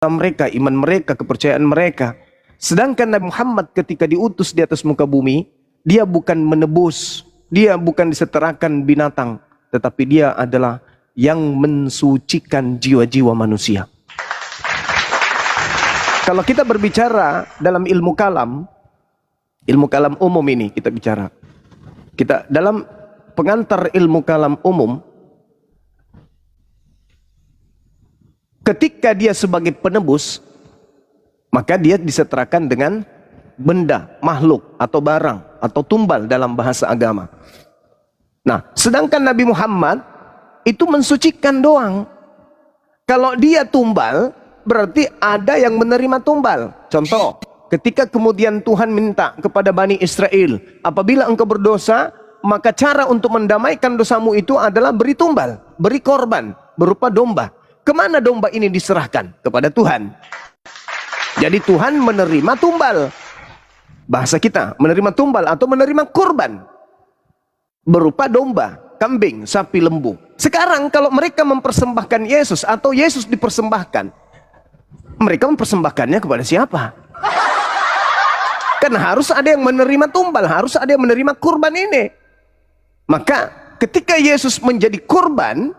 mereka, iman mereka, kepercayaan mereka. Sedangkan Nabi Muhammad ketika diutus di atas muka bumi, dia bukan menebus, dia bukan disetarakan binatang, tetapi dia adalah yang mensucikan jiwa-jiwa manusia. Kalau kita berbicara dalam ilmu kalam umum ini kita bicara. Kita dalam pengantar ilmu kalam umum, ketika dia sebagai penebus, maka dia disetarakan dengan benda, makhluk, atau barang, atau tumbal dalam bahasa agama. Nah, sedangkan Nabi Muhammad itu mensucikan doang. Kalau dia tumbal, berarti ada yang menerima tumbal. Contoh, ketika kemudian Tuhan minta kepada Bani Israel, apabila engkau berdosa, maka cara untuk mendamaikan dosamu itu adalah beri tumbal, beri korban, berupa domba. Kemana domba ini diserahkan? Kepada Tuhan. Jadi Tuhan menerima tumbal. Bahasa kita, menerima tumbal atau menerima kurban. Berupa domba, kambing, sapi, lembu. Sekarang kalau mereka mempersembahkan Yesus atau Yesus dipersembahkan, mereka mempersembahkannya kepada siapa? Kan harus ada yang menerima tumbal, harus ada yang menerima kurban ini. Maka ketika Yesus menjadi kurban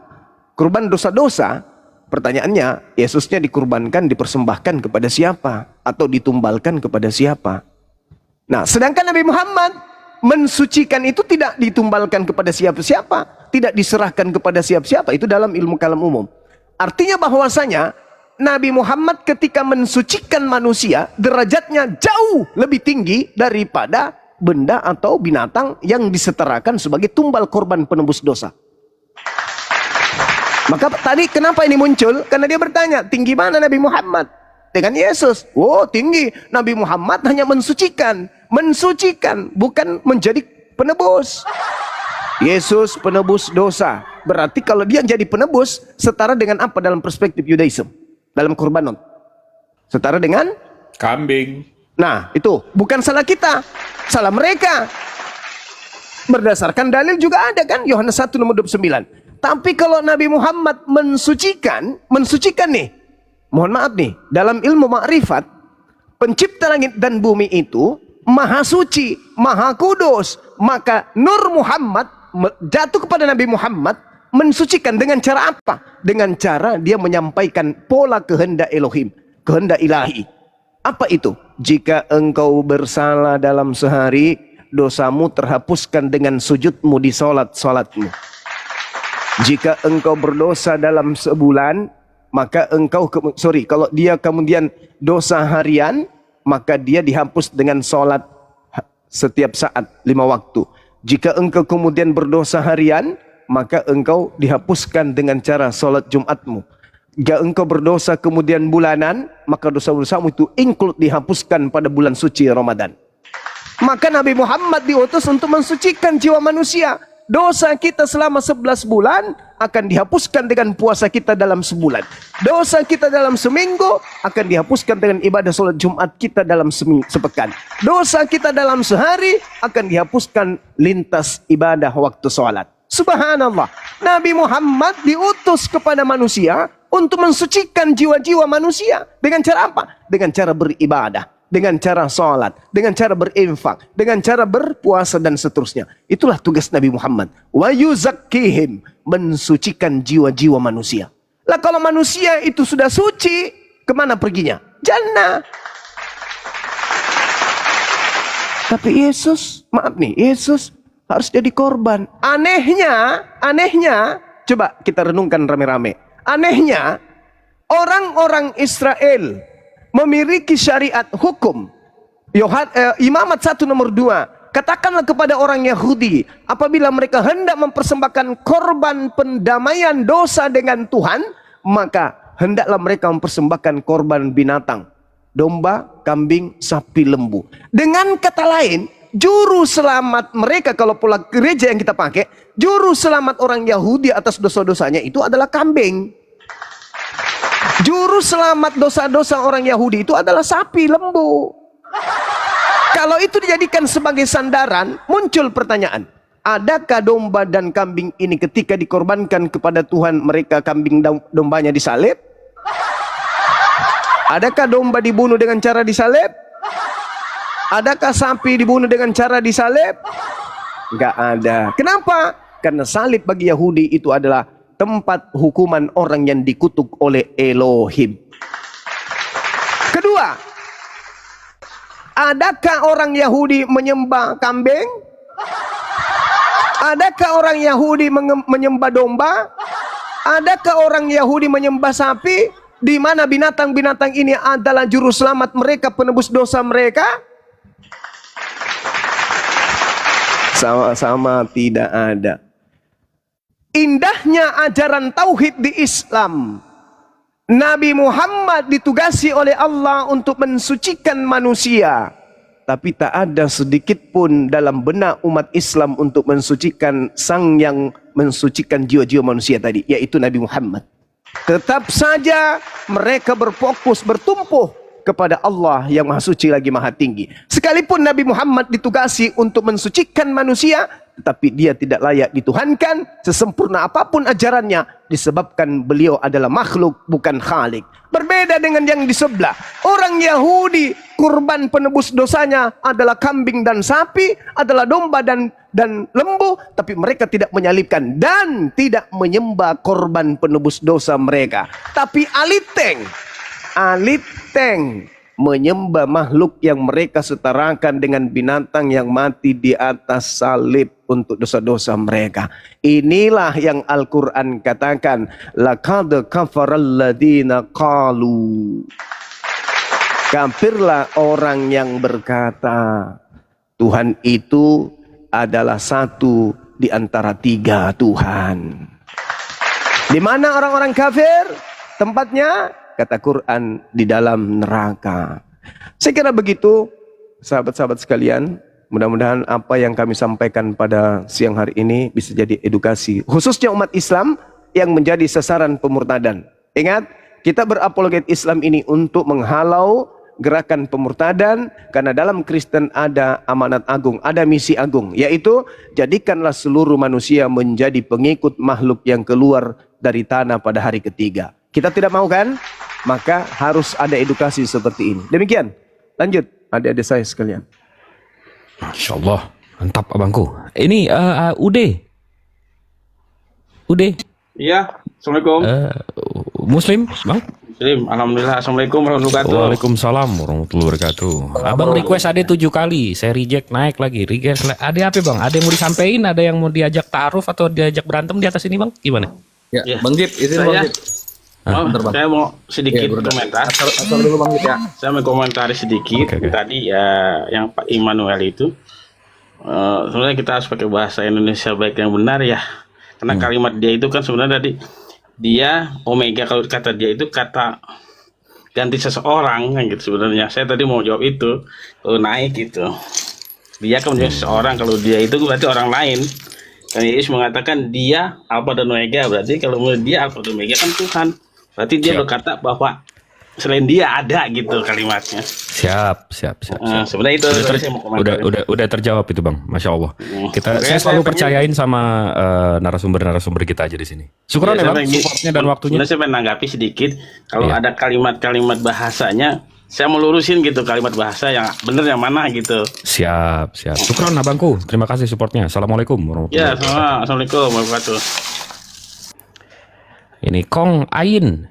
dosa-dosa, pertanyaannya, Yesusnya dikurbankan, dipersembahkan kepada siapa? Atau ditumbalkan kepada siapa? Nah, sedangkan Nabi Muhammad mensucikan itu tidak ditumbalkan kepada siapa-siapa, tidak diserahkan kepada siapa-siapa. Itu dalam ilmu kalam umum. Artinya bahwasanya Nabi Muhammad ketika mensucikan manusia, derajatnya jauh lebih tinggi daripada benda atau binatang yang disetarakan sebagai tumbal korban penebus dosa. Maka tadi kenapa ini muncul? Karena dia bertanya, tinggi mana Nabi Muhammad dengan Yesus? Oh, tinggi. Nabi Muhammad hanya mensucikan, bukan menjadi penebus. Yesus penebus dosa. Berarti kalau dia jadi penebus, setara dengan apa dalam perspektif Yudaism? Dalam kurbanot? Setara dengan? Kambing. Nah, itu bukan salah kita, salah mereka. Berdasarkan dalil juga ada kan, Yohanes 1 nomor 29. Tapi kalau Nabi Muhammad mensucikan nih, mohon maaf nih, dalam ilmu makrifat, pencipta langit dan bumi itu maha suci, maha kudus. Maka Nur Muhammad jatuh kepada Nabi Muhammad, mensucikan dengan cara apa? Dengan cara dia menyampaikan pola kehendak Elohim, kehendak ilahi. Apa itu? Jika engkau bersalah dalam sehari, dosamu terhapuskan dengan sujudmu di salatmu. Jika engkau berdosa dalam sebulan, maka kalau dia kemudian dosa harian, maka dia dihapus dengan salat setiap saat 5 waktu. Jika engkau kemudian berdosa harian, maka engkau dihapuskan dengan cara salat Jumatmu. Jika engkau berdosa kemudian bulanan, maka dosa-dosamu itu include dihapuskan pada bulan suci Ramadan. Maka Nabi Muhammad diutus untuk mensucikan jiwa manusia. Dosa kita selama 11 bulan akan dihapuskan dengan puasa kita dalam sebulan. Dosa kita dalam seminggu akan dihapuskan dengan ibadah sholat Jumat kita dalam sepekan. Dosa kita dalam sehari akan dihapuskan lintas ibadah waktu sholat. Subhanallah. Nabi Muhammad diutus kepada manusia untuk mensucikan jiwa-jiwa manusia. Dengan cara apa? Dengan cara beribadah, dengan cara sholat, dengan cara berinfak, dengan cara berpuasa dan seterusnya. Itulah tugas Nabi Muhammad. Wa yuzakkihim, mensucikan jiwa-jiwa manusia. Lah kalau manusia itu sudah suci, kemana perginya? Jannah. Tapi Yesus, maaf nih, Yesus harus jadi korban. Anehnya, coba kita renungkan rame-rame. Anehnya, orang-orang Israel memiliki syariat hukum. Imamat 1 nomor 2. Katakanlah kepada orang Yahudi, apabila mereka hendak mempersembahkan korban pendamaian dosa dengan Tuhan, maka hendaklah mereka mempersembahkan korban binatang. Domba, kambing, sapi, lembu. Dengan kata lain, juru selamat mereka, kalau pola gereja yang kita pakai, juru selamat orang Yahudi atas dosa-dosanya itu adalah kambing. Juru selamat dosa-dosa orang Yahudi itu adalah sapi, lembu. Kalau itu dijadikan sebagai sandaran, muncul pertanyaan. Adakah domba dan kambing ini ketika dikorbankan kepada Tuhan, mereka kambing dombanya disalib? Adakah domba dibunuh dengan cara disalib? Adakah sapi dibunuh dengan cara disalib? Enggak ada. Kenapa? Karena salib bagi Yahudi itu adalah tempat hukuman orang yang dikutuk oleh Elohim. Kedua, adakah orang Yahudi menyembah kambing? Adakah orang Yahudi menyembah domba? Adakah orang Yahudi menyembah sapi? Di mana binatang-binatang ini adalah juru selamat mereka, penebus dosa mereka? Sama-sama tidak ada. Indahnya ajaran tauhid di Islam. Nabi Muhammad ditugasi oleh Allah untuk mensucikan manusia. Tapi tak ada sedikit pun dalam benak umat Islam untuk mensucikan sang yang mensucikan jiwa-jiwa manusia tadi, yaitu Nabi Muhammad. Tetap saja mereka berfokus, bertumpuh kepada Allah yang Maha Suci lagi Maha Tinggi. Sekalipun Nabi Muhammad ditugasi untuk mensucikan manusia, tetapi dia tidak layak dituhankan sesempurna apapun ajarannya, disebabkan beliau adalah makhluk bukan khalik. Berbeda dengan yang di sebelah. Orang Yahudi, kurban penebus dosanya adalah kambing dan sapi, adalah domba dan lembu, tapi mereka tidak menyalibkan dan tidak menyembah korban penebus dosa mereka. Tapi aliteng menyembah makhluk yang mereka setarakan dengan binatang yang mati di atas salib untuk dosa-dosa mereka. Inilah yang Al-Quran katakan, laqad kafaral ladina qalu. Kafirlah orang yang berkata Tuhan itu adalah satu di antara tiga Tuhan. Di mana orang-orang kafir? Tempatnya, kata Quran, di dalam neraka. Saya kira begitu, sahabat-sahabat sekalian. Mudah-mudahan apa yang kami sampaikan pada siang hari ini bisa jadi edukasi, khususnya umat Islam yang menjadi sasaran pemurtadan. Ingat, kita berapologet Islam ini untuk menghalau gerakan pemurtadan, karena dalam Kristen ada amanat agung, ada misi agung, yaitu jadikanlah seluruh manusia menjadi pengikut makhluk yang keluar dari tanah pada hari ketiga. Kita tidak mau kan? Maka harus ada edukasi seperti ini. Demikian. Lanjut, adik-adik saya sekalian. Masya Allah, mantap abangku. Ini Ude. Iya, Assalamualaikum. Muslim, bang? Muslim, Alhamdulillah. Assalamualaikum warahmatullahi wabarakatuh. Waalaikumsalam warahmatullahi wabarakatuh. Abang request ada 7 kali, saya reject, naik lagi. Ada apa bang? Ada yang mau disampaikan? Ada yang mau diajak ta'aruf atau diajak berantem di atas ini bang? Gimana? Ya, Bang Jip, izin Bang Jip. Saya mau sedikit komentar. Asal dulu Bang Jip ya. Saya mau komentari sedikit. Okay. Tadi ya yang Pak Immanuel itu. Sebenarnya kita harus pakai bahasa Indonesia baik yang benar ya. Karena kalimat dia itu kan sebenarnya tadi dia omega, kalau kata dia itu kata ganti seseorang kan gitu sebenarnya. Saya tadi mau jawab itu, kalau naik gitu. Dia kan menjadi seseorang, kalau dia itu berarti orang lain. Dan Yesus mengatakan dia Alfa dan Omega, berarti kalau menurut dia Alfa dan Omega kan Tuhan. Berarti dia berkata bahwa selain dia ada gitu kalimatnya. Siap. Sebenarnya itu saya mau komentar. Udah terjawab itu bang, masya Allah. Saya selalu percayain sama narasumber kita aja di sini. Syukuran ya bang, supportnya dan waktunya. Saya menanggapi sedikit. Kalau ada kalimat-kalimat bahasanya, saya mau lurusin gitu kalimat bahasa yang benar yang mana gitu. Siap. Syukuran abangku, terima kasih supportnya. Assalamualaikum warahmatullahi wabarakatuh. Ya, assalamualaikum warahmatullahi wabarakatuh. Ini Kong Ain.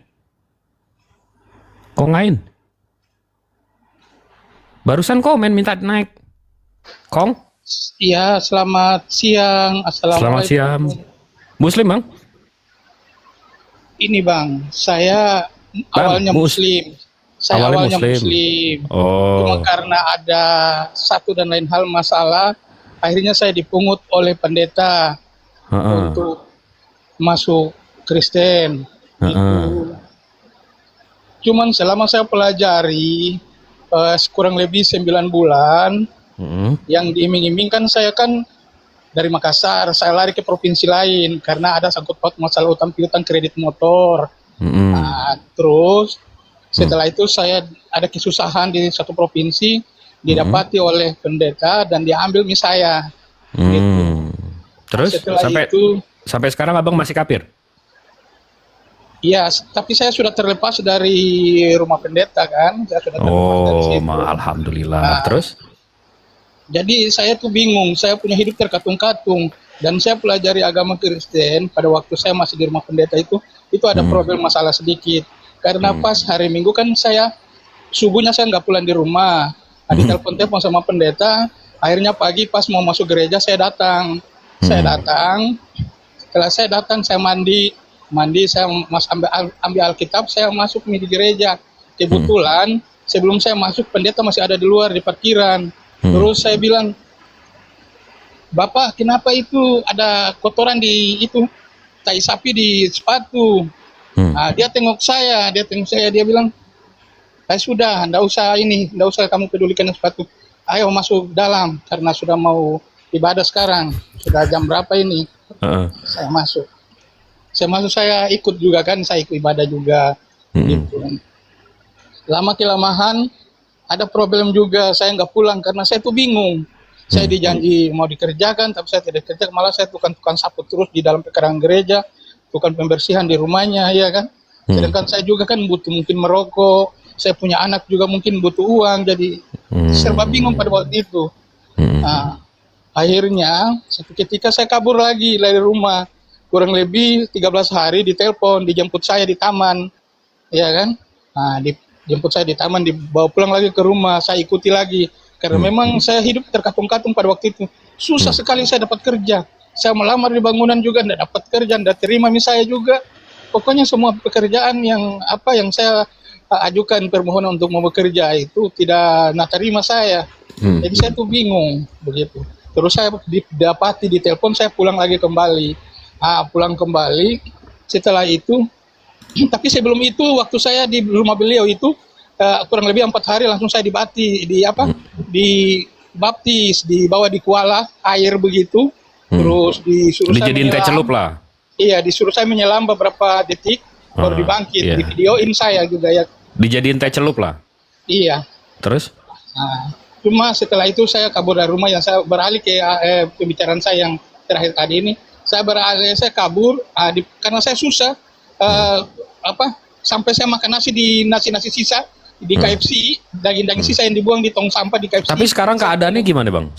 Barusan komen minta naik. Kong? Iya, selamat siang. Assalamualaikum. Selamat siang. Muslim, Bang? Ini, Bang, saya awalnya Muslim. Saya awalnya Muslim. Oh. Cuma karena ada satu dan lain hal masalah, akhirnya saya dipungut oleh pendeta untuk masuk Kristen. Gitu. Cuman selama saya pelajari kurang lebih 9 bulan, yang diiming-imingkan saya kan dari Makassar, saya lari ke provinsi lain karena ada sangkut paut masalah utang piutang kredit motor. Nah, terus setelah itu saya ada kesusahan di satu provinsi, didapati oleh pendeta dan diambil mis saya. Gitu. Terus nah, sampai sekarang abang masih kafir? Iya, tapi saya sudah terlepas dari rumah pendeta kan, saya sudah terlepas dari situ. Alhamdulillah. Nah, Terus? jadi saya tuh bingung, saya punya hidup terkatung-katung, dan saya pelajari agama Kristen pada waktu saya masih di rumah pendeta itu ada problem masalah sedikit. Karena pas hari Minggu kan saya subuhnya saya nggak pulang di rumah, ditelepon-telepon sama pendeta. Akhirnya pagi pas mau masuk gereja saya datang. Setelah saya datang saya mandi saya ambil Alkitab, saya masuk di gereja. Kebetulan sebelum saya masuk pendeta masih ada di luar di parkiran. Terus saya bilang, "Bapak, kenapa itu ada kotoran di itu tai sapi di sepatu?" Nah, dia tengok saya, dia bilang, sudah, enggak usah kamu pedulikan sepatu. Ayo masuk dalam karena sudah mau ibadah sekarang. Sudah jam berapa ini?" Saya masuk. Saya ikut juga kan, saya ikut ibadah juga. Gitu. Lama kelamaan ada problem juga, saya nggak pulang karena saya tuh bingung. Saya dijanji mau dikerjakan, tapi saya tidak kerja, malah saya tukang sapu terus di dalam pekarangan gereja, tukang pembersihan di rumahnya, ya kan. Sedangkan saya juga kan butuh mungkin merokok, saya punya anak juga mungkin butuh uang, jadi serba bingung pada waktu itu. Nah, akhirnya satu ketika saya kabur lagi dari rumah, kurang lebih 13 hari ditelepon, dijemput saya di taman, ya kan. Nah, dijemput saya di taman, dibawa pulang lagi ke rumah, saya ikuti lagi. Karena memang saya hidup terkatung-katung pada waktu itu. Susah sekali saya dapat kerja. Saya melamar di bangunan juga, tidak dapat kerja, tidak terima saya juga. Pokoknya semua pekerjaan yang saya ajukan permohonan untuk mau bekerja itu tidak terima saya. Jadi saya tuh bingung begitu. Terus saya didapati di telepon, saya pulang lagi kembali. Pulang kembali. Setelah itu, tapi sebelum itu waktu saya di rumah beliau itu kurang lebih 4 hari langsung saya dibaptis, dibawa di kuala air begitu. Terus disuruh dijadiin teh celup lah. Iya, disuruh saya menyelam beberapa detik baru dibangkit. Di videoin saya juga ya. Dijadiin teh celup lah. Iya. Terus? Cuma setelah itu saya kabur dari rumah, yang saya beralih ke pembicaraan saya yang terakhir tadi ini. Saya kabur karena saya susah sampai saya makan nasi sisa di KFC, daging sisa yang dibuang di tong sampah di KFC. Tapi sekarang keadaannya gimana, Bang?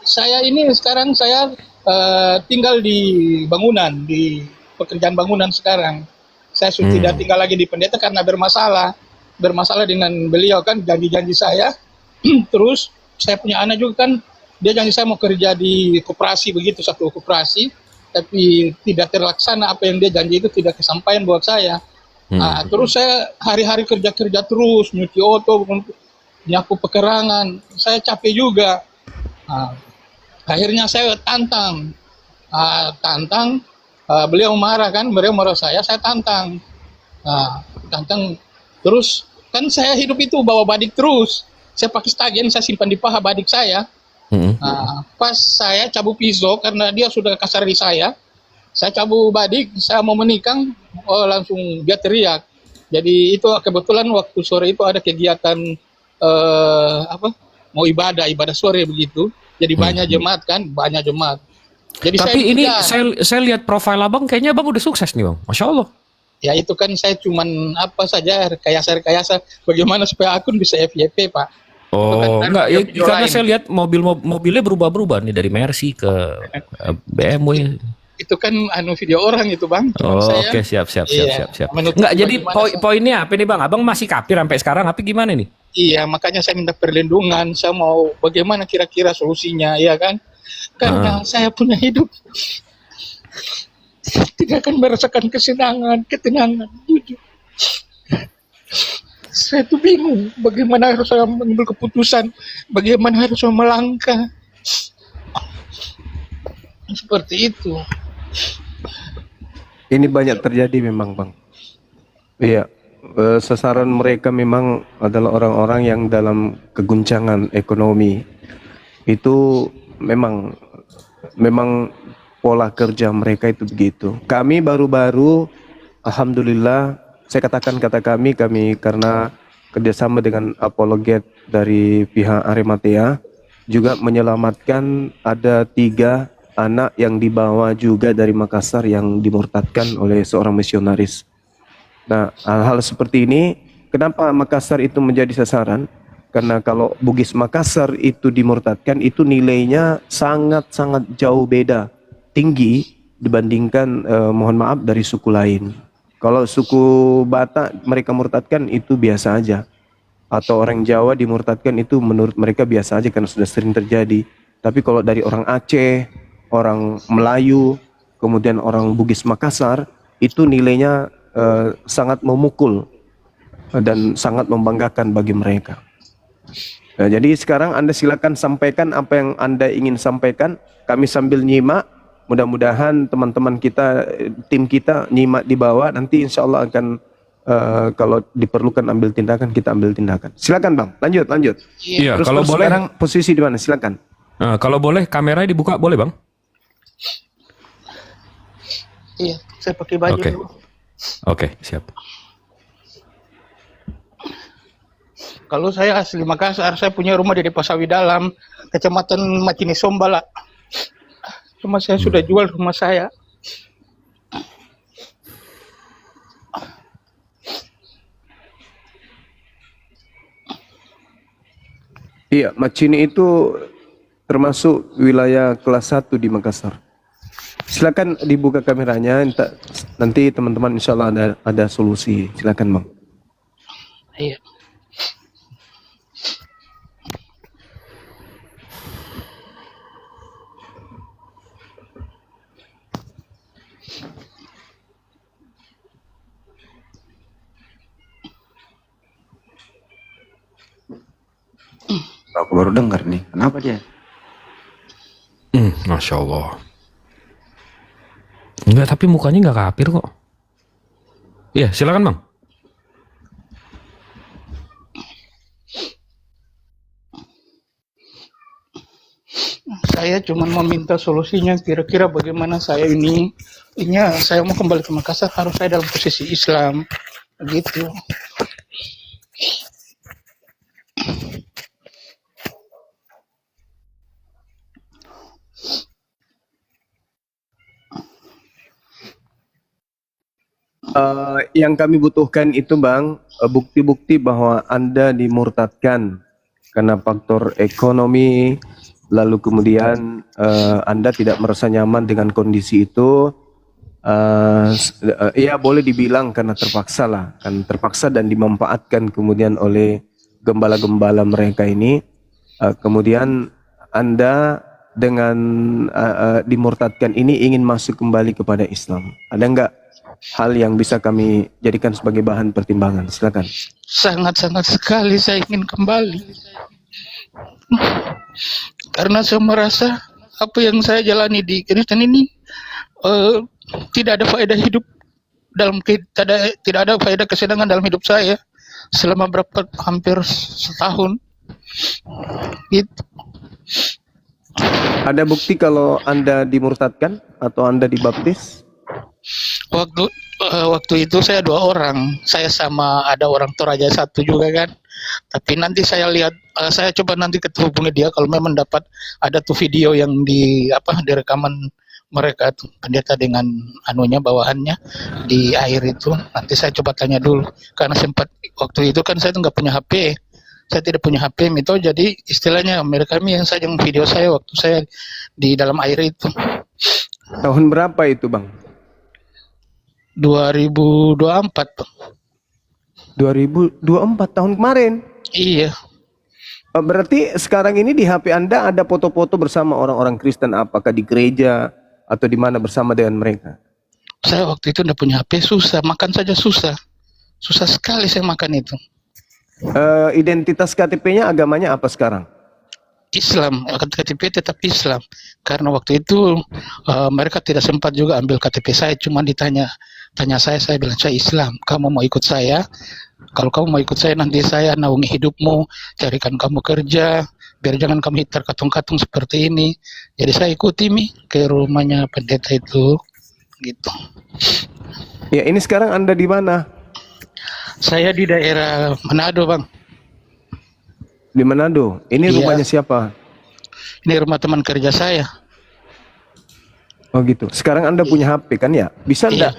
Saya tinggal di bangunan, di pekerjaan bangunan sekarang. Saya sudah tidak tinggal lagi di pendeta karena bermasalah dengan beliau kan, janji saya. Terus saya punya anak juga kan, dia janji saya mau kerja di koperasi begitu, satu koperasi, tapi tidak terlaksana apa yang dia janji itu, tidak kesampaian buat saya. Terus saya hari-hari kerja terus, nyuci oto, nyapu pekarangan, saya capek juga. Akhirnya saya tantang, beliau marah saya tantang, terus kan saya hidup itu bawa badik terus, saya pakai stagen, saya simpan di paha badik saya. Pas saya cabut pisau karena dia sudah kasar di saya cabut badik, saya mau menikang, langsung dia teriak. Jadi itu kebetulan waktu sore itu ada kegiatan mau ibadah sore begitu. Jadi banyak jemaat. Jadi tapi saya lihat profil abang, kayaknya abang udah sukses nih, Bang. Masya Allah. Ya itu kan saya cuman rekayasa bagaimana supaya akun bisa FYP, Pak. Enggak, ya, karena saya lihat mobilnya berubah-berubah nih, dari Mercy ke BMW. Itu kan video orang itu, Bang. Oke, siap. Enggak, jadi poinnya apa nih, Bang? Abang masih kafir sampai sekarang, tapi gimana nih? Iya, makanya saya minta perlindungan. Saya mau bagaimana kira-kira solusinya, ya kan? Karena saya punya hidup tidak akan merasakan ketenangan, jujur. Saya tuh bingung bagaimana harus saya mengambil keputusan, bagaimana harus saya melangkah. Seperti itu. Ini banyak terjadi memang, Bang. Iya, sasaran mereka memang adalah orang-orang yang dalam keguncangan ekonomi. Itu memang pola kerja mereka itu begitu. Kami baru-baru, alhamdulillah, saya katakan kami karena kerjasama dengan apologet dari pihak Arimatea juga menyelamatkan ada 3 anak yang dibawa juga dari Makassar yang dimurtadkan oleh seorang misionaris. Nah, hal-hal seperti ini, kenapa Makassar itu menjadi sasaran? Karena kalau Bugis Makassar itu dimurtadkan, itu nilainya sangat-sangat jauh beda, tinggi dibandingkan mohon maaf dari suku lain. Kalau suku Batak mereka murtadkan itu biasa aja. Atau orang Jawa dimurtadkan itu menurut mereka biasa aja karena sudah sering terjadi. Tapi kalau dari orang Aceh, orang Melayu, kemudian orang Bugis Makassar, itu nilainya sangat memukul dan sangat membanggakan bagi mereka. Nah, jadi sekarang Anda silakan sampaikan apa yang Anda ingin sampaikan. Kami sambil nyimak. Mudah-mudahan teman-teman kita, tim kita nyimak di bawah. Nanti insya Allah akan kalau diperlukan ambil tindakan, kita ambil tindakan. Silakan Bang, lanjut. Iya, Terus kalau boleh. sekarang posisi di mana? Silakan. Kalau boleh kameranya dibuka, boleh Bang? Iya, saya pakai baju Oke. dulu. Oke, siap. Kalau saya asli Makassar, saya punya rumah di Pasawi Dalam, Kecamatan Macini Sombala. Cuma saya sudah jual rumah saya. Iya, Macini itu termasuk wilayah kelas 1 di Makassar. Silakan dibuka kameranya, nanti teman-teman insya Allah ada solusi. Silakan Bang. Iya. Aku baru dengar nih, kenapa dia? Masya Allah. Enggak, tapi mukanya nggak kafir kok. Iya, silakan Bang. Saya cuma meminta solusinya, kira-kira bagaimana saya ini saya mau kembali ke Makassar, harus saya dalam posisi Islam, gitu. Yang kami butuhkan itu Bang, bukti-bukti bahwa Anda dimurtadkan karena faktor ekonomi, lalu kemudian Anda tidak merasa nyaman dengan kondisi itu. Ya boleh dibilang karena terpaksa lah, kan terpaksa dan dimanfaatkan kemudian oleh gembala-gembala mereka ini. Kemudian Anda dengan dimurtadkan ini ingin masuk kembali kepada Islam. Ada enggak hal yang bisa kami jadikan sebagai bahan pertimbangan? Silakan. Sangat-sangat sekali saya ingin kembali. Karena saya merasa apa yang saya jalani di Kristen ini tidak ada faedah hidup tidak ada faedah kesenangan dalam hidup saya selama hampir setahun. Gitu. Ada bukti kalau Anda dimurtadkan atau Anda dibaptis? Waktu itu saya 2 orang, saya sama ada orang Toraja 1 juga kan. Tapi nanti saya lihat, saya coba nanti hubungi dia kalau memang dapat ada tuh video yang di rekaman mereka tuh pendeta dengan anunya bawahannya di air itu. Nanti saya coba tanya dulu karena sempat waktu itu kan saya tuh nggak punya HP. Saya tidak punya HP itu, jadi istilahnya mereka yang sajang video saya waktu saya di dalam air itu. Tahun berapa itu Bang? 2024 Bang. 2024 tahun kemarin. Iya. Berarti sekarang ini di HP Anda ada foto-foto bersama orang-orang Kristen, apakah di gereja atau di mana bersama dengan mereka? Saya waktu itu udah punya HP, susah makan saja susah sekali saya makan itu. Identitas KTP-nya agamanya apa sekarang? Islam, KTP tetap Islam. Karena waktu itu mereka tidak sempat juga ambil KTP saya, cuma tanya saya bilang saya Islam. Kamu mau ikut saya? Kalau kamu mau ikut saya, nanti saya naungi hidupmu, carikan kamu kerja, biar jangan kamu terkatung-katung seperti ini. Jadi saya ikuti ke rumahnya pendeta itu, gitu. Ya, ini sekarang Anda di mana? Saya di daerah Manado, Bang. Di Manado. Ini Iya. rumahnya siapa? Ini rumah teman kerja saya. Oh gitu. Sekarang Anda punya HP kan ya? Bisa enggak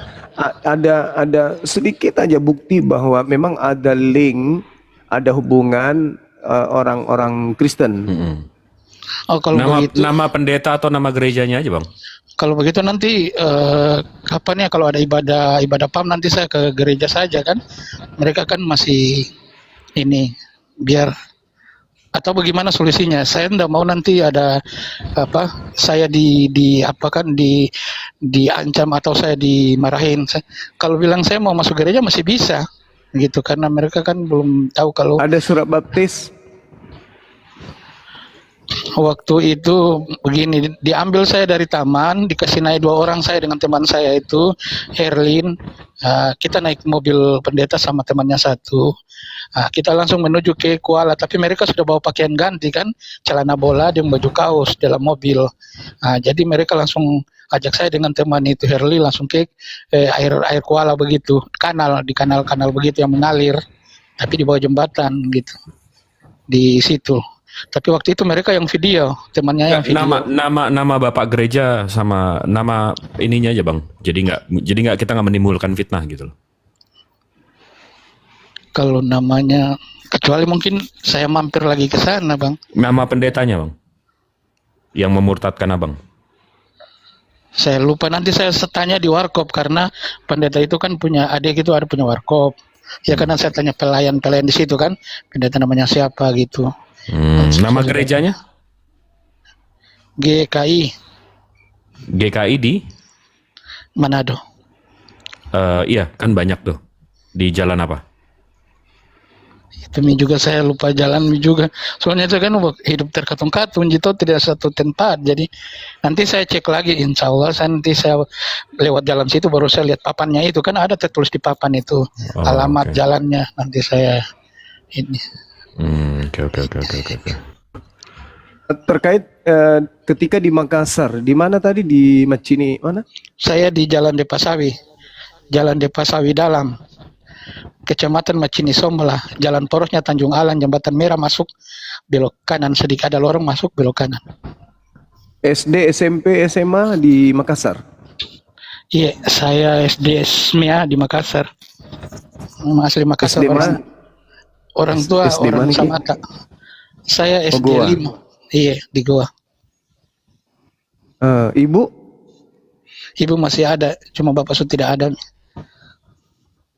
ada sedikit aja bukti bahwa memang ada link, ada hubungan orang-orang Kristen. Oh, kalau begitu, Nama pendeta atau nama gerejanya aja bang. kalau begitu nanti kapan ya kalau ada ibadah PAM nanti saya ke gereja saja kan. Mereka kan masih ini biar atau bagaimana solusinya? Saya tidak mau nanti ada saya diancam atau saya dimarahin. Kalau bilang saya mau masuk gereja masih bisa gitu karena mereka kan belum tahu kalau Ada surat baptis. waktu itu begini, diambil saya dari taman, dikasih naik 2 orang saya dengan teman saya itu, Herlin. Kita naik mobil pendeta sama temannya satu. Kita langsung menuju ke Kuala, tapi mereka sudah bawa pakaian ganti kan, celana bola dan baju kaos dalam mobil. Jadi mereka langsung ajak saya dengan teman itu Herlin langsung ke air Kuala begitu, di kanal begitu yang mengalir, tapi di bawah jembatan gitu, di situ. Tapi waktu itu mereka yang video, temannya yang video. Nama bapak gereja sama nama ininya aja bang. Jadi nggak kita nggak menimbulkan fitnah gitu loh. Kalau namanya, kecuali mungkin saya mampir lagi ke sana bang. Nama pendetanya bang, yang memurtadkan abang. Saya lupa, nanti saya tanya di warkop karena pendeta itu kan punya adik itu ada punya warkop. Ya karena saya tanya pelayan di situ kan, pendeta namanya siapa gitu. Nama gerejanya? GKI GKI di? Manado. Iya kan banyak tuh. Di jalan apa? Itu juga saya lupa jalan juga. Soalnya saya kan hidup terkatung-katung gitu, tidak satu tempat. Jadi nanti saya cek lagi, insya Allah nanti saya lewat jalan situ baru saya lihat papannya itu kan ada tertulis di papan itu alamat jalannya. Nanti saya ini. Oke. Terkait ketika di Makassar, di mana tadi di Macini mana? Saya di Jalan Depasawi Dalam, Kecamatan Macini Sombola, jalan porosnya Tanjung Alang, Jembatan Merah masuk belok kanan sedikit, ada lorong masuk belok kanan. SD, SMP, SMA di Makassar. Iya, saya SD SMIA di Makassar. Asli Makassar. SD mana? Orang tua SD orang mana, Samata. Saya SD Goa. 5. Iya, di Goa. Ibu masih ada, cuma bapak sudah tidak ada.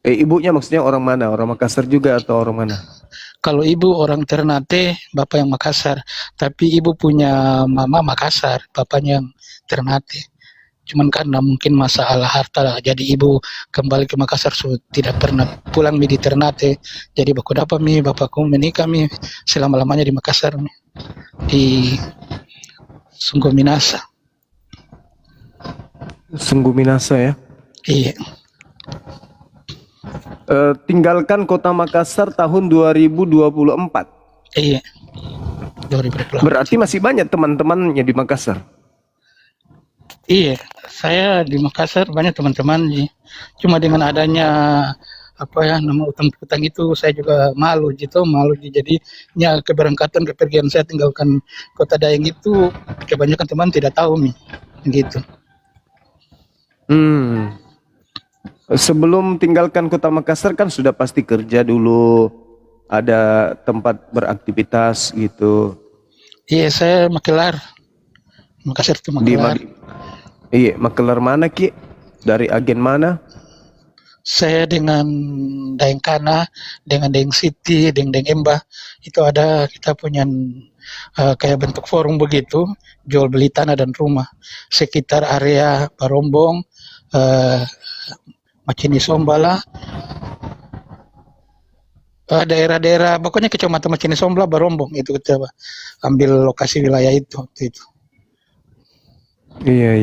Ibunya maksudnya orang mana? Orang Makassar juga atau orang mana? Kalau ibu orang Ternate, bapak yang Makassar. Tapi ibu punya mama Makassar, bapaknya yang Ternate. Cuman karena mungkin masalah harta, jadi ibu kembali ke Makassar tidak pernah pulang di Ternate. Jadi bapakku menikah selama-lamanya di Makassar, di Sungguh Minasa. Sungguh Minasa ya. Iya. Tinggalkan kota Makassar tahun 2024. Iya. 2024. Berarti masih banyak teman-temannya di Makassar. Iya, saya di Makassar banyak teman-teman. Cuma dengan adanya nama utang-utang itu saya juga malu. Jadi keberangkatan kepergian saya tinggalkan kota Dayeng itu kebanyakan teman tidak tahu gitu. Sebelum tinggalkan kota Makassar kan sudah pasti kerja dulu, ada tempat beraktivitas gitu. Iya, saya makelar. Makassar itu makelar. Iya, makelar mana Ki? Dari agen mana? Saya dengan Daeng Kana, dengan Daeng City, dengan Daeng Embah, itu ada kita punya kayak bentuk forum begitu, jual beli tanah dan rumah sekitar area Barombong, Macini Sombala, daerah-daerah pokoknya kecamatan Macini Sombala, Barombong itu kita ambil lokasi wilayah itu. Iya.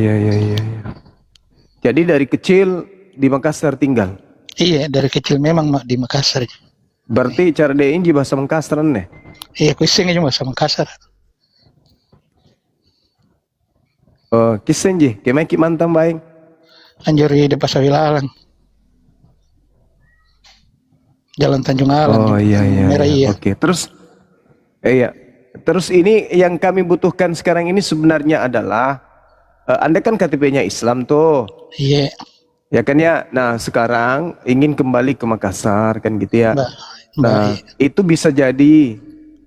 Jadi dari kecil di Makassar tinggal? Iya, dari kecil memang di Makassar. Berarti cara dia ini bahasa Makassar nih? Iya, kuising aja bahasa Makassar. Oh, kisah je, kemana ki mantan baik? Anjuri di Pasawilalang. Jalan Tanjung Alang. Oh iya. Iya. Oke, terus ini yang kami butuhkan sekarang ini sebenarnya adalah Anda kan KTP-nya Islam tuh. Iya. Ya kan ya. Nah, sekarang ingin kembali ke Makassar kan gitu ya. Nah, itu bisa jadi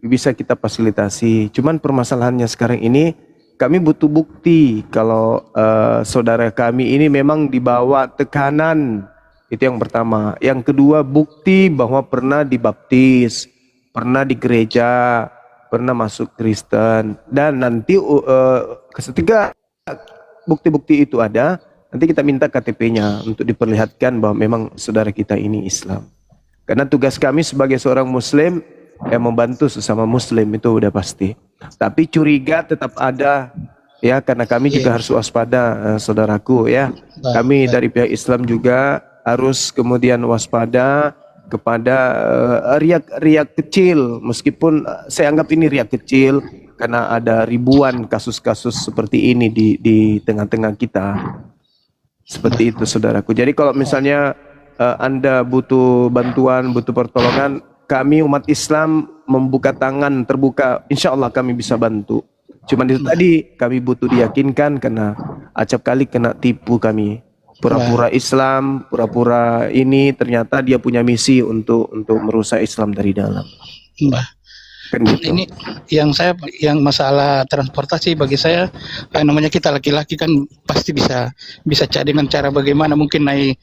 bisa kita fasilitasi. Cuman permasalahannya sekarang ini kami butuh bukti kalau saudara kami ini memang dibawa tekanan. Itu yang pertama. Yang kedua, bukti bahwa pernah dibaptis, pernah di gereja, pernah masuk Kristen. Dan nanti ketika bukti-bukti itu ada, nanti kita minta KTP-nya untuk diperlihatkan bahwa memang saudara kita ini Islam. Karena tugas kami sebagai seorang Muslim yang membantu sesama Muslim itu udah pasti. Tapi curiga tetap ada ya, karena kami juga harus waspada, saudaraku ya. Kami dari pihak Islam juga harus kemudian waspada kepada riak-riak kecil, meskipun saya anggap ini riak kecil karena ada ribuan kasus-kasus seperti ini di tengah-tengah kita. Seperti itu saudaraku. Jadi kalau misalnya Anda butuh bantuan, butuh pertolongan, kami umat Islam membuka tangan terbuka, insya Allah kami bisa bantu. Cuman itu tadi kami butuh diyakinkan karena acap kali kena tipu kami. Pura-pura Islam, pura-pura ini, ternyata dia punya misi untuk merusak Islam dari dalam. Mbah. Kan gitu. Ini yang masalah transportasi bagi saya, namanya kita laki-laki kan pasti bisa cari dengan cara bagaimana mungkin naik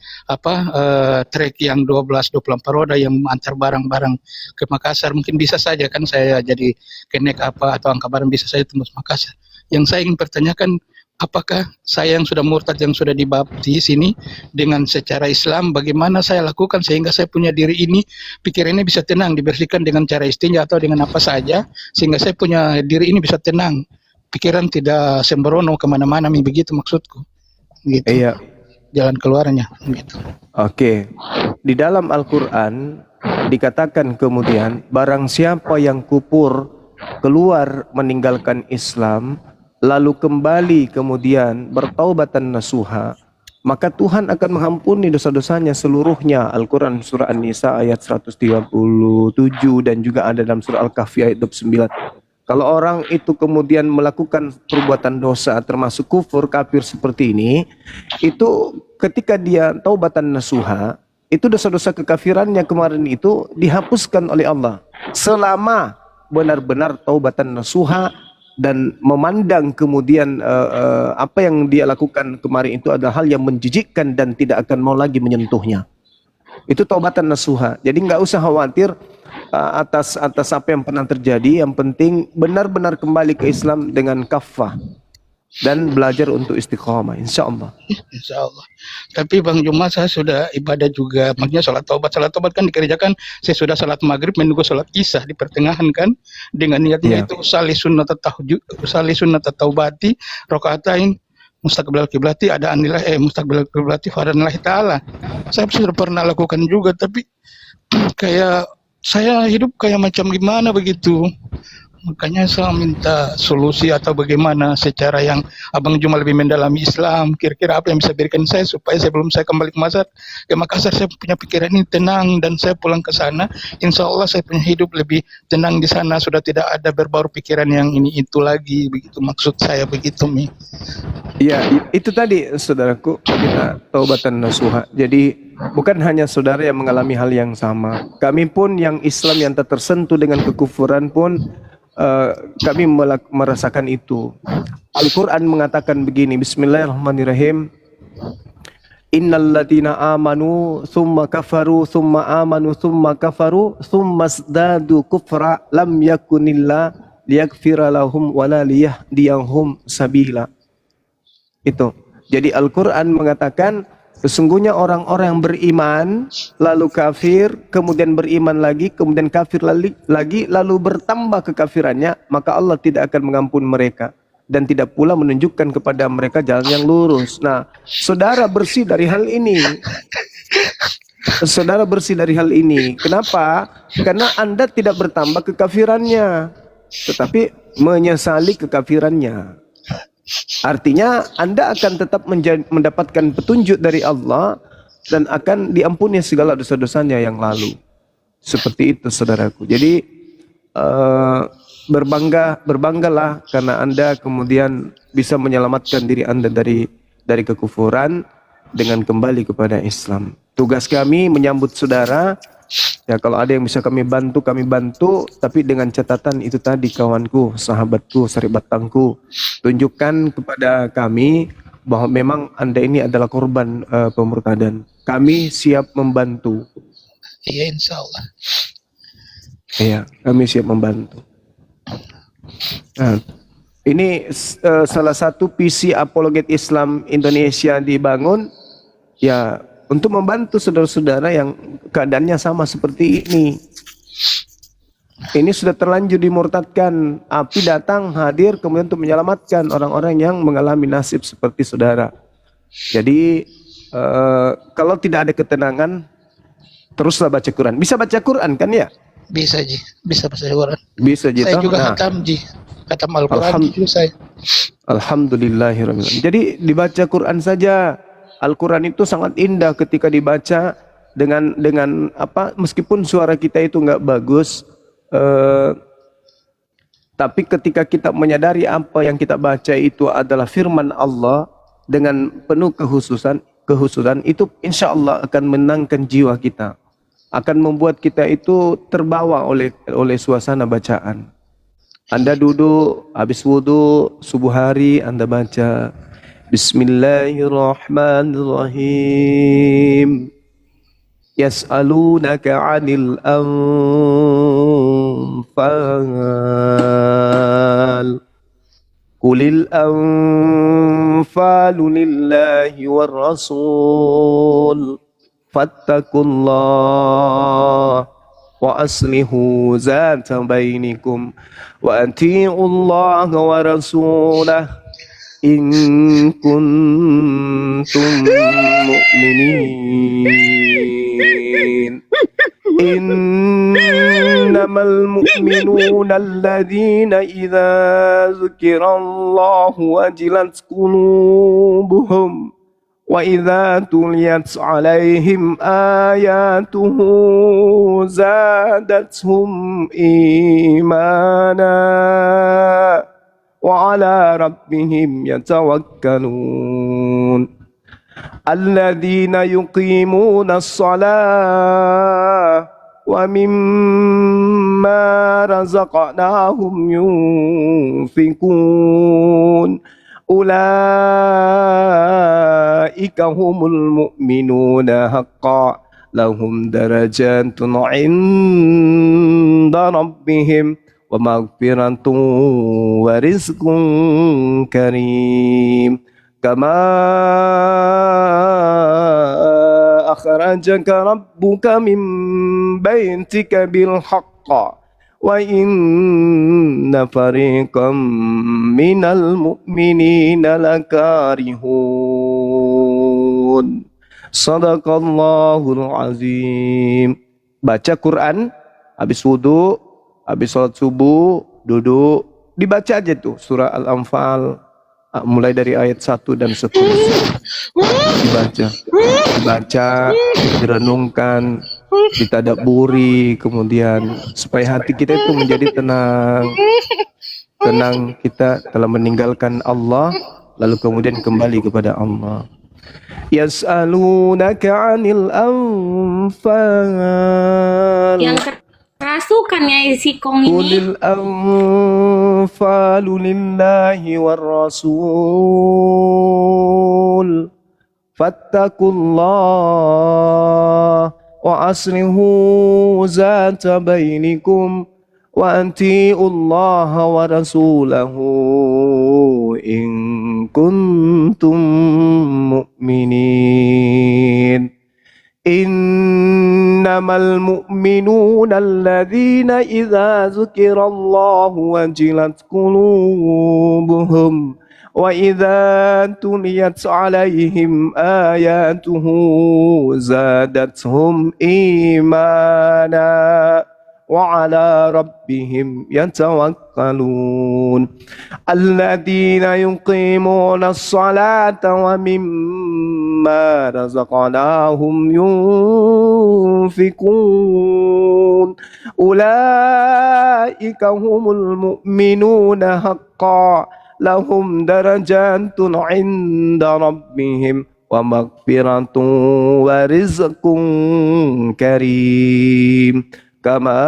trek yang 24 roda yang antar barang-barang ke Makassar, mungkin bisa saja kan saya jadi kenek atau angka barang bisa saya tembus Makassar. Yang saya ingin pertanyakan, apakah saya yang sudah murtad, yang sudah dibaptis ini dengan secara Islam, bagaimana saya lakukan sehingga saya punya diri ini, pikirannya bisa tenang, dibersihkan dengan cara istinja atau dengan apa saja, sehingga saya punya diri ini bisa tenang, pikiran tidak sembrono kemana-mana, begitu maksudku. Gitu. Iya. Jalan keluarnya. Gitu. Oke. Di dalam Al-Quran dikatakan kemudian, barang siapa yang kufur keluar meninggalkan Islam, lalu kembali kemudian bertaubatan nasuha, maka Tuhan akan mengampuni dosa-dosanya seluruhnya. Al-Quran surah An-Nisa ayat 137 dan juga ada dalam surah Al-Kahfi ayat 29. Kalau orang itu kemudian melakukan perbuatan dosa termasuk kufur, kafir seperti ini, itu ketika dia taubatan nasuha, itu dosa-dosa kekafirannya kemarin itu dihapuskan oleh Allah. Selama benar-benar taubatan nasuha dan memandang kemudian apa yang dia lakukan kemarin itu adalah hal yang menjijikkan dan tidak akan mau lagi menyentuhnya. Itu taubatan nasuha. Jadi nggak usah khawatir atas apa yang pernah terjadi. Yang penting benar-benar kembali ke Islam dengan kafah dan belajar untuk istiqamah, insya Allah. Insya Allah. Tapi Bang Juma, saya sudah ibadah juga, maksudnya sholat taubat kan dikerjakan, saya sudah sholat maghrib menunggu sholat isya di pertengahan kan, dengan niatnya itu salih sunnat taubati rokaatain mustaqbil kiblati ada anilah mustaqbil kiblati faranillahi ta'ala. Saya sudah pernah lakukan juga, tapi kayak saya hidup kayak macam gimana begitu. Makanya saya minta solusi atau bagaimana secara yang Abang Juma lebih mendalami Islam, kira-kira apa yang bisa berikan saya supaya sebelum saya kembali ke Makassar saya punya pikiran ini tenang, dan saya pulang ke sana insya Allah saya punya hidup lebih tenang di sana, sudah tidak ada berbau pikiran yang ini itu lagi, begitu maksud saya begitu Mi. Ya, itu tadi saudaraku, kita taubatan nasuha. Jadi bukan hanya saudara yang mengalami hal yang sama, kami pun yang Islam yang tak tersentuh dengan kekufuran pun kami merasakan itu. Al-Quran mengatakan begini, Bismillahirrahmanirrahim, Innal ladina amanu thumma kafaru thumma amanu thumma kafaru thumma zdadu kufra lam yakunillah liyaghfira lahum wala liyahdiyahum sabila. Itu. Jadi Al-Quran mengatakan sesungguhnya orang-orang yang beriman lalu kafir, kemudian beriman lagi, kemudian kafir lagi, lalu bertambah kekafirannya, maka Allah tidak akan mengampuni mereka dan tidak pula menunjukkan kepada mereka jalan yang lurus. Nah, saudara bersih dari hal ini. Saudara bersih dari hal ini. Kenapa? Karena Anda tidak bertambah kekafirannya, tetapi menyesali kekafirannya. Artinya Anda akan tetap mendapatkan petunjuk dari Allah dan akan diampuni segala dosa-dosanya yang lalu. Seperti itu saudaraku. Jadi berbanggalah karena Anda kemudian bisa menyelamatkan diri Anda dari kekufuran dengan kembali kepada Islam. Tugas kami menyambut saudara. Ya, kalau ada yang bisa kami bantu, tapi dengan catatan itu tadi, kawanku, sahabatku, saribatangku, tunjukkan kepada kami bahwa memang Anda ini adalah korban pemurtadan. Kami siap membantu. Iya, insya Allah. Iya, kami siap membantu. Nah, ini salah satu visi apologet Islam Indonesia dibangun, ya, untuk membantu saudara-saudara yang keadaannya sama seperti ini. Ini sudah terlanjur dimurtadkan. Api datang, hadir, kemudian untuk menyelamatkan orang-orang yang mengalami nasib seperti saudara. Jadi, kalau tidak ada ketenangan, teruslah baca Quran. Bisa baca Quran kan ya? Bisa Ji, bisa baca Quran. Bisa Ji. Saya juga khatam Ji, khatam Al-Quran juga saya. Alhamdulillahirrahmanirrahim. Jadi dibaca Quran saja. Al-Quran itu sangat indah ketika dibaca dengan apa? Meskipun suara kita itu nggak bagus, tapi ketika kita menyadari apa yang kita baca itu adalah firman Allah dengan penuh kehususan itu insya Allah akan menenangkan jiwa kita, akan membuat kita itu terbawa oleh suasana bacaan. Anda duduk habis wudu subuh hari, Anda baca Bismillahirrahmanirrahim. Yas'alunaka 'anil anfal. Qulil anfalu lillahi war rasul. Fattakullah wa aslihu zata bainikum wa ati'ullaha wa rasulah in kuntum mu'minin. Innamal mu'minuna alladhina idza dzukirallahu wajilat qulubuhum wa idza tuliyat 'alaihim ayatuhu zadatuhum imana wa 'ala rabbihim yatawakkalun. Alladzina yuqimuna as-salah wa mimma razaqnahum yunfikun. Ulaika humul mu'minuna haqqan lahum darajatun 'inda rabbihim wa maghfiratun wa rizqun karim. Kama akhrajaka rabbuka min baitika bil haqq wa inna fariqam minal mu'minina lakarihun. Sadaqallahul azim. Baca Quran habis wudu, habis sholat subuh, duduk, dibaca aja tuh surah Al-Anfal, mulai dari ayat 1 dan seterusnya. Dibaca, direnungkan, ditadaburi, kemudian supaya hati kita itu menjadi tenang kita telah meninggalkan Allah, lalu kemudian kembali kepada Allah. Yas'alunaka 'anil anfal. Yang kerasukan ya si Kong ini. Qulil anfalu lillahi war rasul. Fattakullah wa aslihu zata bainikum wa ati'ullaha wa rasulahu in kuntum mu'minin. Innamal mu'minuna alladhina idza dzukirallahu wajilat qulubuhum wa idza tuliyat 'alaihim ayatuhu zadatuhum imana وعلى ربهم يتوكلون الذين يقيمون الصلاة ومما رزقناهم ينفقون أولئك هم المؤمنون حقا لهم درجات عند ربهم ومغفرة ورزق كريم كما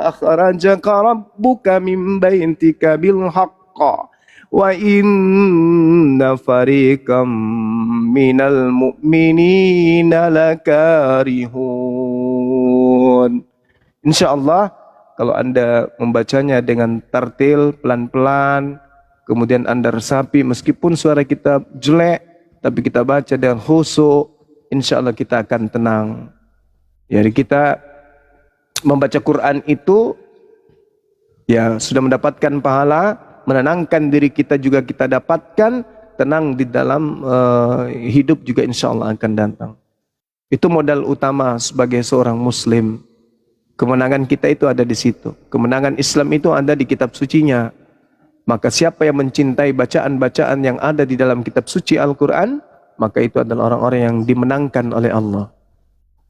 أخرجك ربك من بيتك بالحق وإن فريقا من المؤمنين لكارهون. Insyaallah kalau Anda membacanya dengan tartil pelan-pelan, kemudian Anda resapi meskipun suara kita jelek, tapi kita baca dengan khusyuk, insyaallah kita akan tenang. Jadi kita membaca Quran itu ya sudah mendapatkan pahala, menenangkan diri kita juga kita dapatkan, tenang di dalam hidup juga insyaallah akan datang. Itu modal utama sebagai seorang muslim. Kemenangan kita itu ada di situ. Kemenangan Islam itu ada di kitab sucinya. Maka siapa yang mencintai bacaan-bacaan yang ada di dalam kitab suci Al-Quran, maka itu adalah orang-orang yang dimenangkan oleh Allah.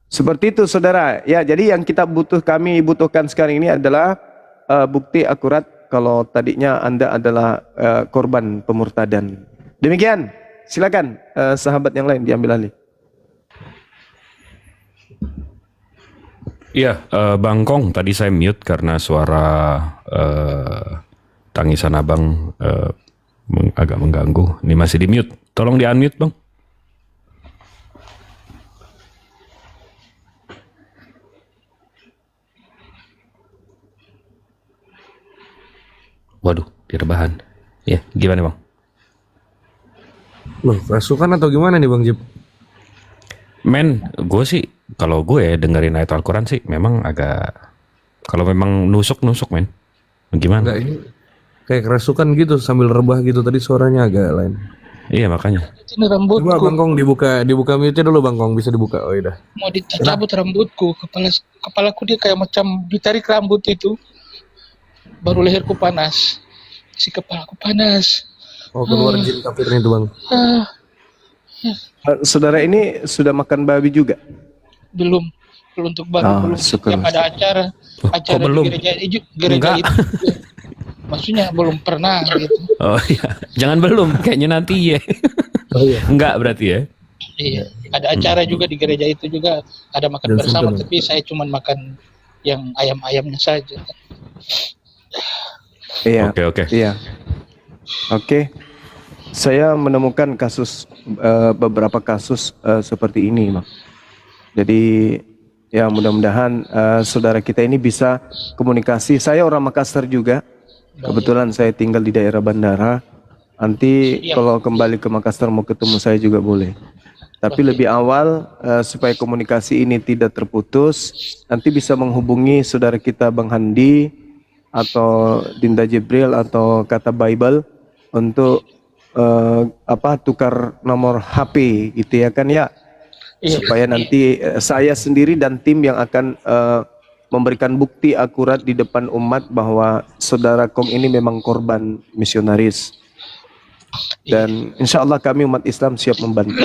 Seperti itu saudara. Ya, jadi yang kami butuhkan sekarang ini adalah bukti akurat kalau tadinya Anda adalah korban pemurtadan. Demikian. Silakan sahabat yang lain diambil alih. Iya, Bang Kong tadi saya mute karena suara tangisan abang agak mengganggu. Ini masih di mute. Tolong di unmute bang. Waduh, dia rebahan. Ya, gimana bang? Loh, rasukan atau gimana nih Bang Jip? Men, gue sih, kalau gue dengerin ayat Al-Quran sih memang agak, kalau memang nusuk men. Gimana? Enggak, ini kayak kerasukan gitu sambil rebah gitu, tadi suaranya agak lain. Iya makanya. Ini rambutku. Coba Bang Kong dibuka mute dulu Bang Kong, bisa dibuka. Oh iya. Mau dicabut rambutku, kepalaku dia kayak macam ditarik rambut itu. Baru leherku panas, si kepalaku panas. Oh keluar jin kafirnya itu Bang. Saudara ini sudah makan babi juga? Belum untuk babi belum. Setiap ada acara belum? di gereja itu. Maksudnya belum pernah gitu. Oh iya, jangan belum, kayaknya nanti ya. Oh iya. Enggak berarti ya? Iya, ada acara juga di gereja itu juga ada makan bersama, tapi saya cuma makan yang ayam-ayamnya saja. Iya. Oke. Iya. Oke. Saya menemukan beberapa kasus seperti ini, Bang. Jadi ya mudah-mudahan saudara kita ini bisa komunikasi. Saya orang Makassar juga. Kebetulan saya tinggal di daerah bandara. Nanti kalau kembali ke Makassar mau ketemu saya juga boleh. Tapi lebih awal supaya komunikasi ini tidak terputus, nanti bisa menghubungi saudara kita Bang Handi atau Dinda Jibril atau Kata Bible untuk tukar nomor HP gitu ya kan ya. Supaya nanti saya sendiri dan tim yang akan memberikan bukti akurat di depan umat bahwa saudara Kong ini memang korban misionaris. Dan insya Allah kami umat Islam siap membantu.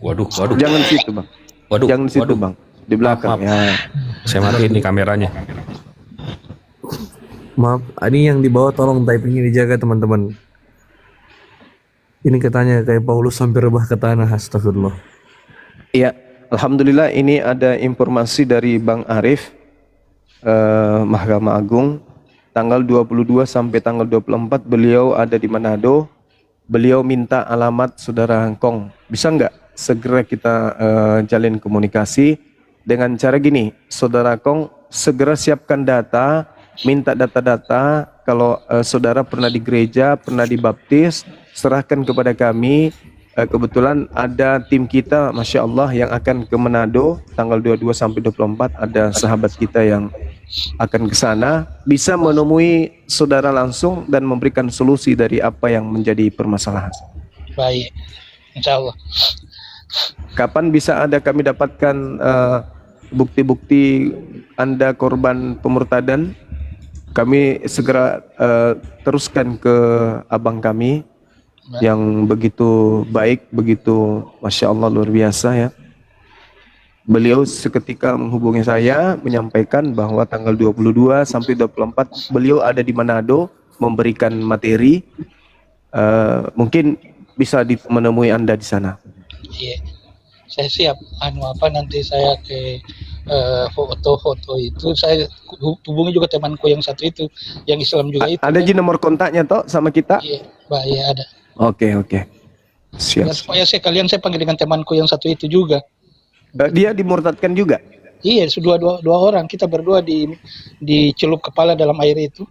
Waduh. Jangan situ Bang. Jangan situ Bang. Di belakang. Maaf. Ya. Saya matiin nih kameranya. Maaf, ini yang di bawah tolong typingnya dijaga teman-teman. Ini katanya kayak Paulus sampai rebah ke tanah, astagfirullah. Iya, alhamdulillah ini ada informasi dari Bang Arif Mahkamah Agung tanggal 22 sampai tanggal 24 beliau ada di Manado. Beliau minta alamat saudara Kong. Bisa nggak segera kita jalin komunikasi dengan cara gini, saudara Kong segera siapkan data, minta data-data kalau saudara pernah di gereja, pernah dibaptis, serahkan kepada kami. Kebetulan ada tim kita, Masya Allah, yang akan ke Manado tanggal 22 sampai 24. Ada sahabat kita yang akan ke sana, bisa menemui saudara langsung dan memberikan solusi dari apa yang menjadi permasalahan. Baik, insya Allah. Kapan bisa ada kami dapatkan bukti-bukti Anda korban pemurtadan? Kami segera teruskan ke abang kami yang begitu baik, begitu Masya Allah luar biasa ya. Beliau seketika menghubungi saya menyampaikan bahwa tanggal 22 sampai 24 beliau ada di Manado memberikan materi. Mungkin bisa menemui Anda di sana. Iya, saya siap. Nanti saya ke foto-foto itu. Saya hubungi juga temanku yang satu itu, yang Islam juga itu. Ada kan? nomor kontaknya toh sama kita? Iya, Pak, iya ada. Oke. Siap. Ya, supaya sekalian saya panggil dengan temanku yang satu itu juga. Dia dimurtadkan juga? Iya, dua orang. Kita berdua dicelup kepala dalam air itu.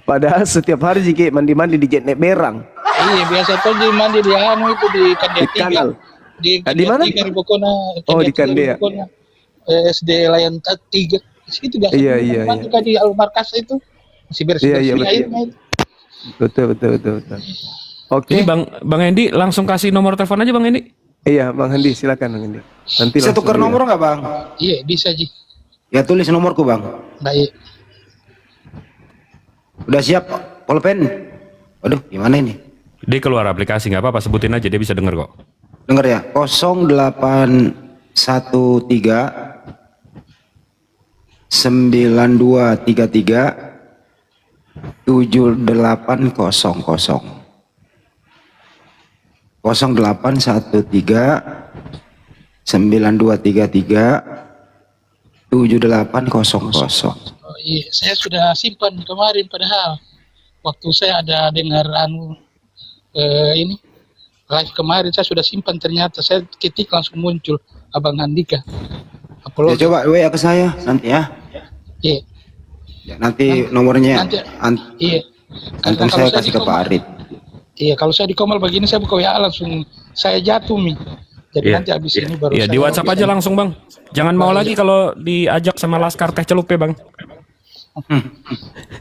Padahal setiap hari jika mandi-mandi di Jetnek Berang. Iya, biasa tuh di mandi di itu di Kandia 3. Kanal. Di mana? Di Bokona. Oh, di Kandia. SD Layan 3. Di situ biasa. Iya. Mandi di Al-Markas itu. Masih bersih-bersih airnya itu. Betul. Oke. Ini Bang Hendy langsung kasih nomor telepon aja Bang Hendy. Iya, Bang Hendy silakan Bang Hendy. Nanti Bisa tukar nomor nggak Bang? Iya, bisa Ji. Ya tulis nomorku Bang. Baik. Udah siap pulpen? Waduh, gimana ini? Dia keluar aplikasi nggak apa-apa, sebutin aja dia bisa denger kok. Dengar ya, 0813 9233 7800 0813 9233 7800. Oh, iya, saya sudah simpan kemarin padahal waktu saya ada dengar ini live kemarin saya sudah simpan, ternyata saya ketik langsung muncul Abang Handika. Ya, coba WA ke saya nanti ya. Iya. Ya, nanti nomornya iya. Antum saya kasih ke Pak Arif. Iya, kalau saya di Komal begini saya buka WA langsung saya jatuh Mi. Jadi nanti habis ini baru Iya, saya di WhatsApp aja langsung Bang. Jangan mau lagi kalau diajak sama Laskar Teh Celup ya Bang.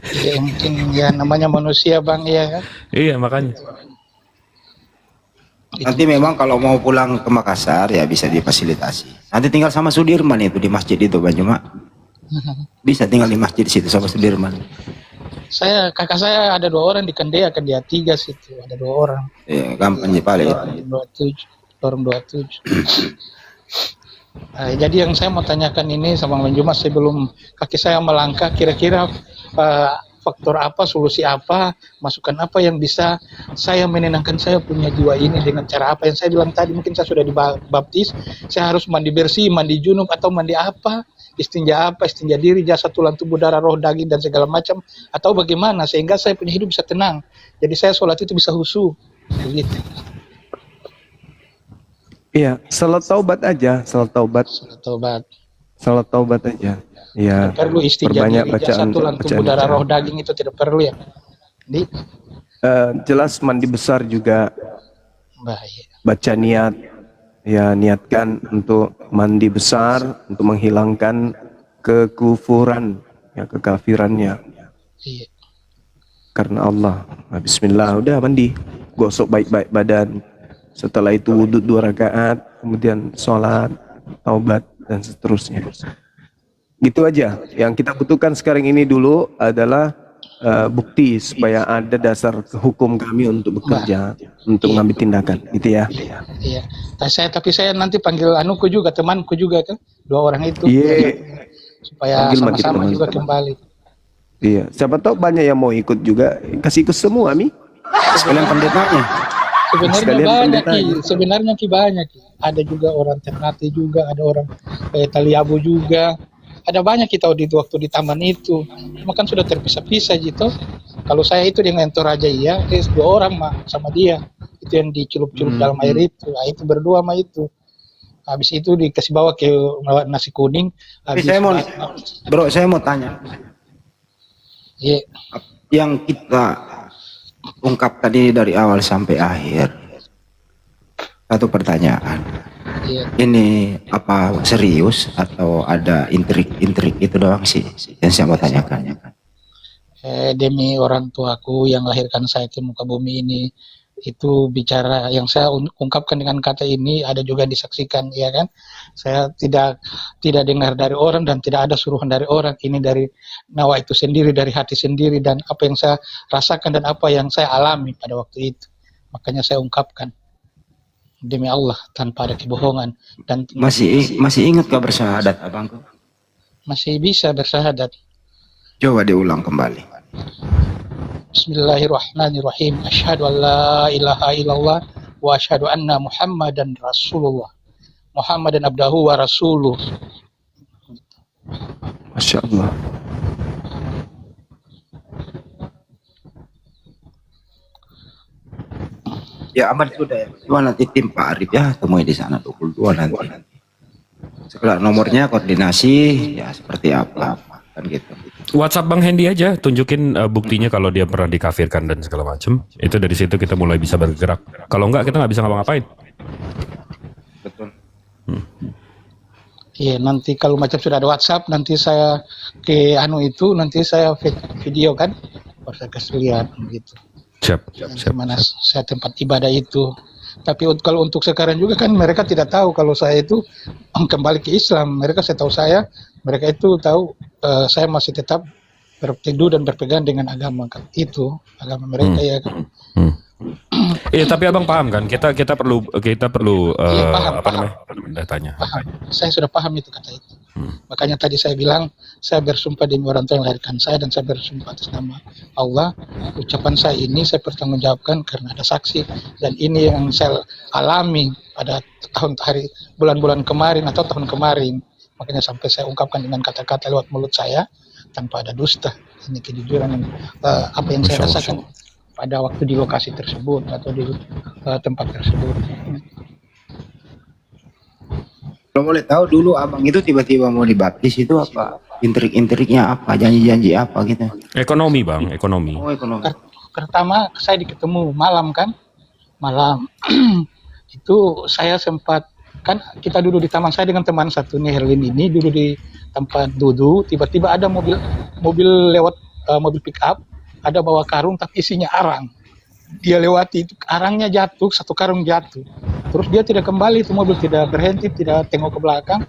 Iya, mungkin ya namanya manusia Bang ya kan. Iya, makanya. Nanti memang kalau mau pulang ke Makassar ya bisa difasilitasi. Nanti tinggal sama Sudirman itu di masjid itu Bang Juma. Bisa tinggal di masjid situ sama Sudirman. Kakak saya ada 2 orang di Kandia 3 situ, ada 2 orang. Iya, gampang ya paling. Orang 27. Jadi yang saya mau tanyakan ini sama Bang Juma sebelum kaki saya melangkah, kira-kira faktor apa, solusi apa, masukan apa yang bisa saya menenangkan saya punya jiwa ini dengan cara apa yang saya bilang tadi. Mungkin saya sudah dibaptis, saya harus mandi bersih, mandi junub atau mandi apa, istinja diri, jasa tulang tubuh, darah, roh, daging dan segala macam, atau bagaimana sehingga saya punya hidup bisa tenang. Jadi saya sholat itu bisa khusyuk begitu. Iya, salat taubat aja, salat taubat aja. Iya. Perlu istinja diri, jasa tulang tubuh, darah, roh, daging itu tidak perlu ya. Jelas mandi besar juga. Baik. Baca niat, ya niatkan untuk mandi besar untuk menghilangkan kekufuran, ya kekafirannya. Iya. Karena Allah. Nah, bismillah, udah mandi, gosok baik-baik badan. Setelah itu wudhu 2 rakaat, kemudian sholat, taubat dan seterusnya. Gitu aja. Yang kita butuhkan sekarang ini dulu adalah bukti supaya ada dasar hukum kami untuk bekerja, untuk mengambil tindakan, gitu ya. Iya. Tapi saya nanti panggil anuku juga, temanku juga kan, 2 orang itu. Iya. Supaya sama-sama juga kembali. Iya. Siapa tahu banyak yang mau ikut juga, kasih ikut semua, Mi. Sekalian pendetanya. Sebenarnya banyak. Ada juga orang Ternate juga, ada orang Taliabu juga. Ada banyak kita waktu di taman itu. Cuma kan sudah terpisah-pisah gitu. Kalau saya itu dengan Toraja iya, 2 orang sama dia. Itu yang dicelup-celup dalam air itu. Nah, itu berdua sama itu. Habis itu dikasih bawa ke nasi kuning. Saya mau tanya. Iya. Yang kita ungkap tadi dari awal sampai akhir, satu pertanyaan. Iya. Ini apa serius atau ada intrik itu doang sih yang saya mau tanyakan? demi orang tuaku yang lahirkan saya ke muka bumi ini. Itu bicara yang saya ungkapkan dengan kata ini ada juga disaksikan, ya kan? Saya tidak dengar dari orang dan tidak ada suruhan dari orang. Ini dari nawa itu sendiri, dari hati sendiri, dan apa yang saya rasakan dan apa yang saya alami pada waktu itu. Makanya saya ungkapkan demi Allah tanpa ada kebohongan. Dan Masih ingat kau bersyahadat abangku? masih bisa bersyahadat. Coba diulang kembali. Bismillahirrahmanirrahim. Asyhadu an la ilaha illallah wa asyhadu anna Muhammadan Rasulullah. Muhammadan abdahu wa rasuluh. Masya Allah. Ya aman sudah ya. Cuma nanti tim Pak Arif ya temui di sana 22 nanti. Setelah nomornya koordinasi ya seperti apa kan gitu. WhatsApp Bang Hendy aja, tunjukin buktinya kalau dia pernah dikafirkan dan segala macam. Itu dari situ kita mulai bisa bergerak. Kalau enggak kita nggak bisa ngapa-ngapain. Betul. Iya, nanti kalau macam sudah ada WhatsApp, nanti saya ke itu, nanti saya video kan, baru saya kasih lihat gitu. Siap. Mana saya tempat ibadah itu. Tapi kalau untuk sekarang juga kan mereka tidak tahu kalau saya itu kembali ke Islam. Mereka mereka itu tahu saya masih tetap berteduh dan berpegang dengan agama itu, agama mereka ya kan. Iya, tapi abang paham kan? Kita perlu paham. datanya. Paham. Saya sudah paham itu kata itu. Makanya tadi saya bilang saya bersumpah demi orang tua yang melahirkan saya dan saya bersumpah atas nama Allah. Ucapan saya ini saya pertanggungjawabkan karena ada saksi dan ini yang saya alami pada bulan-bulan kemarin atau tahun kemarin. Makanya sampai saya ungkapkan dengan kata-kata lewat mulut saya tanpa ada dusta. Ini kejujuran apa yang saya rasakan pada waktu di lokasi tersebut atau di tempat tersebut. Kalau boleh tahu dulu abang itu tiba-tiba mau dibaptis itu apa? Intrik-intriknya apa? Janji-janji apa gitu? Ekonomi Bang, ekonomi. Oh ekonomi. Pertama saya ketemu malam kan, malam itu saya sempat kan kita duduk di taman saya dengan teman satu nih Herlin ini duduk di tempat duduk, tiba-tiba ada mobil lewat, mobil pick up ada bawa karung tapi isinya arang. Dia lewati itu, arangnya jatuh, satu karung jatuh. Terus dia tidak kembali, itu mobil tidak berhenti, tidak tengok ke belakang.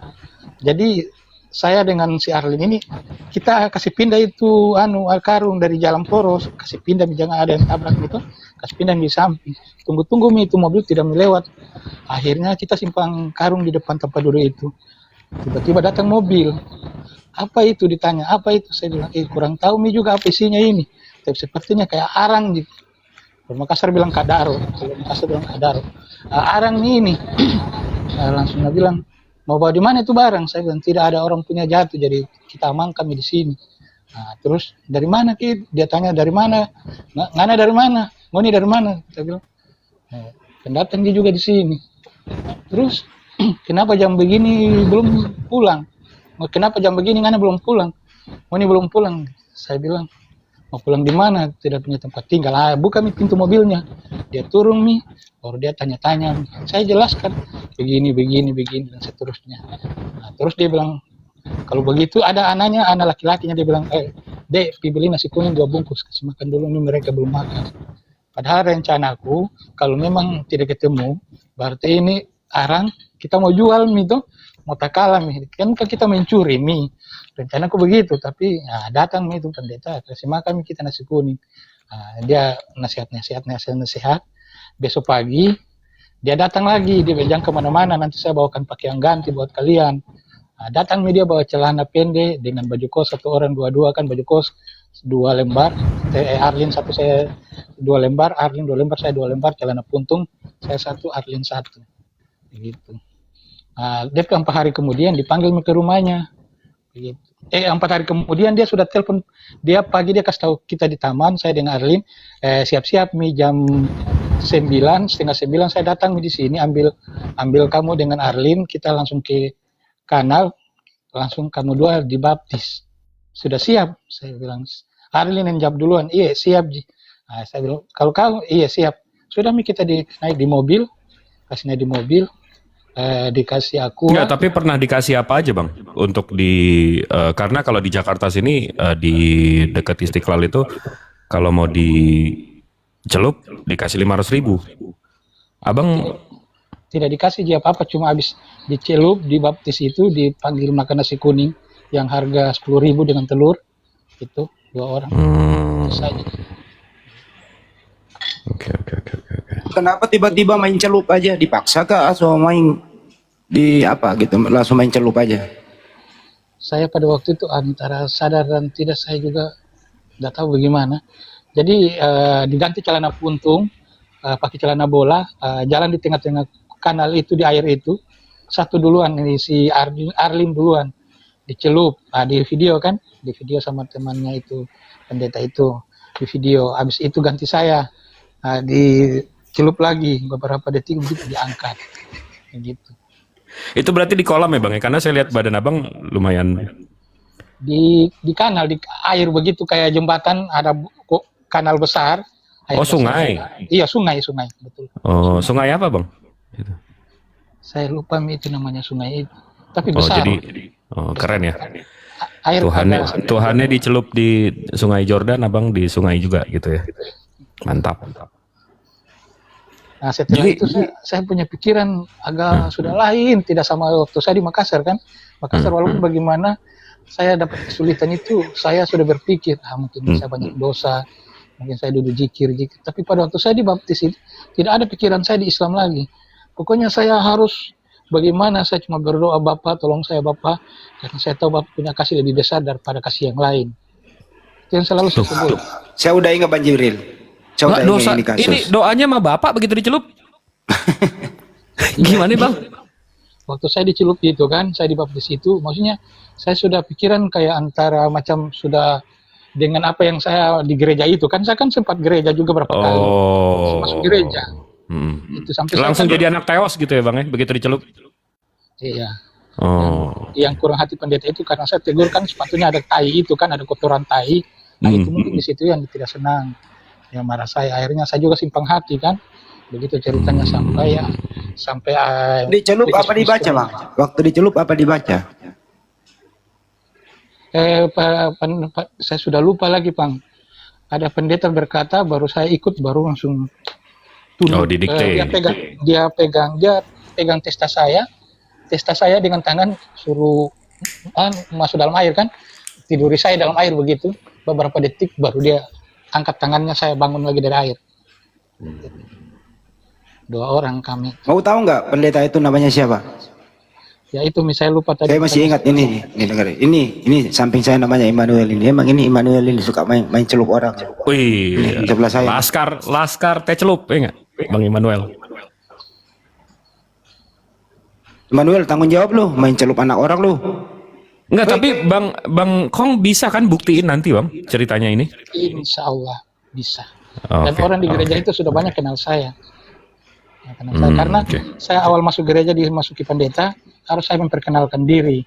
Jadi saya dengan si Arlin ini kita kasih pindah itu karung dari jalan poros, kasih pindah jangan ada yang tabrak gitu, kasih pindah di samping. Tunggu itu mobil tidak melewat. Akhirnya kita simpang karung di depan tempat duduk itu. Tiba-tiba datang mobil. Apa itu ditanya? Apa itu? Saya bilang, kurang tahu juga apa isinya ini. Tapi sepertinya kayak arang gitu. Kalau Makassar bilang kadaro, kalau Makassar bilang kadaro. Arang ini. Langsung dia bilang, mau bawa di mana itu barang? Saya bilang tidak ada orang punya jatuh, jadi kita aman kami di sini. Terus dari mana Ki? Dia tanya dari mana? Ngana dari mana? Ngoni dari mana? Saya bilang, pendatang dia juga di sini. Terus kenapa jam begini belum pulang? Kenapa jam begini Ngana belum pulang? Ngoni belum pulang. Saya bilang, mau pulang di mana? Tidak punya tempat tinggal. Buka pintu mobilnya. Dia turun baru dia tanya-tanya. Saya jelaskan begini dan seterusnya. Terus dia bilang, kalau begitu ada anak laki-lakinya, dia bilang, Dek, beli nasi kuning 2 bungkus, kasih makan dulu nih, mereka belum makan. Padahal rencanaku kalau memang tidak ketemu, berarti ini arang kita mau jual itu, mau takalah kan kita mencuri rencanaku begitu, tapi datang itu pendeta kasih makan kita nasi kuning. Dia nasihat. Besok pagi dia datang lagi, dia bilang kemana-mana, nanti saya bawakan pakaian ganti buat kalian. Datang dia bawa celana pendek dengan baju kos, 1 orang 2 kan baju kos 2 lembar, Arlin 1, saya 2 lembar, Arlin 2 lembar, saya 2 lembar, celana puntung, saya 1, Arlin 1, begitu. Dia 4 hari kemudian dipanggil ke rumahnya, begitu. 4 hari kemudian dia sudah telepon, dia pagi dia kasih tahu kita di taman, saya dengan Arlin, siap-siap jam 9, setengah 9 saya datang di sini, ambil kamu dengan Arlin, kita langsung ke kanal, langsung kamu 2 dibaptis. Sudah siap? Saya bilang, Arlin yang jawab duluan, iya siap Ji. Saya bilang, kalau kamu, iya siap. Sudah kita naik di mobil, kasih naik di mobil, dikasih aku. Enggak, tapi pernah dikasih apa aja bang? Untuk karena kalau di Jakarta sini di dekat Istiqlal itu kalau mau dicelup dikasih 500.000. Abang Tidak dikasih dia apa-apa, cuma habis dicelup, dibaptis itu dipanggil makan nasi kuning yang harga 10.000 dengan telur, itu 2 orang. Itu saja. Oke. Kenapa tiba-tiba main celup aja? Dipaksa kah atau main di apa gitu? Langsung main celup aja? Saya pada waktu itu antara sadar dan tidak, saya juga nggak tahu bagaimana. Jadi diganti celana puntung, pakai celana bola, jalan di tengah-tengah kanal itu, di air itu. Satu duluan, ini si Arlin duluan dicelup, di video kan, di video sama temannya itu, pendeta itu, di video. Habis itu ganti saya, dicelup lagi beberapa detik begitu diangkat, gitu. itu berarti di kolam ya bang ya? Karena saya lihat badan abang lumayan. Di kanal, di air begitu, kayak jembatan ada kanal besar. Oh, sungai. Iya, sungai betul. Oh, sungai apa bang? Gitu. Saya lupa itu namanya sungai itu, tapi besar. Keren ya. Air Tuhannya dicelup di Sungai Jordan, abang di sungai juga gitu ya. Mantap. Nah, setelah itu saya punya pikiran agak sudah lain, tidak sama waktu saya di Makassar kan. Makassar walaupun bagaimana saya dapat kesulitan itu, saya sudah berpikir, mungkin saya banyak dosa, mungkin saya dulu zikir. Tapi pada waktu saya dibaptis itu, tidak ada pikiran saya di Islam lagi. Pokoknya saya harus bagaimana, saya cuma berdoa, Bapak tolong saya Bapak, karena saya tahu Bapak punya kasih lebih besar daripada kasih yang lain. Itu yang selalu saya sebut. Saya udah ingat Bang Jibril. Saya udah dosa, ingat ini kasus. ini doanya sama Bapak begitu dicelup. Gimana bang? Waktu saya dicelup itu kan, saya dibaptis itu, maksudnya saya sudah pikiran kayak antara macam sudah dengan apa yang saya di gereja itu kan, saya kan sempat gereja juga berapa kali. Masuk gereja. Itu sampai langsung jadi anak teos gitu ya bang ya, begitu dicelup? Iya. Yang kurang hati pendeta itu karena saya tegur kan, sepatunya ada tai itu kan, ada kotoran tai. Nah itu mungkin di situ yang tidak senang, yang marah saya. Akhirnya saya juga simpang hati kan, begitu ceritanya sampai dicelup apa dibaca bang? Waktu dicelup apa dibaca? Saya sudah lupa lagi bang. Ada pendeta berkata, baru saya ikut, baru langsung tunduk. Didikte. Dia pegang testa saya dengan tangan, suruh masuk dalam air kan, tiduri saya dalam air begitu, beberapa detik baru dia angkat tangannya, saya bangun lagi dari air. 2 orang kami. Mau tahu nggak pendeta itu namanya siapa? Ya itu misalnya lupa tadi. Saya masih ingat ini dengar. Ini samping saya namanya Immanuel ini. Emang ini Immanuel ini suka main celup orang. Wih, di sebelah saya. Laskar teh celup, ya nggak? Bang Immanuel. Immanuel tanggung jawab lu, main celup anak orang lu. Enggak, tapi Bang Kong bisa kan buktiin nanti bang ceritanya ini? Insya Allah bisa. Dan orang di gereja itu sudah banyak kenal saya. Karena saya awal masuk gereja, dimasuki pendeta, harus saya memperkenalkan diri,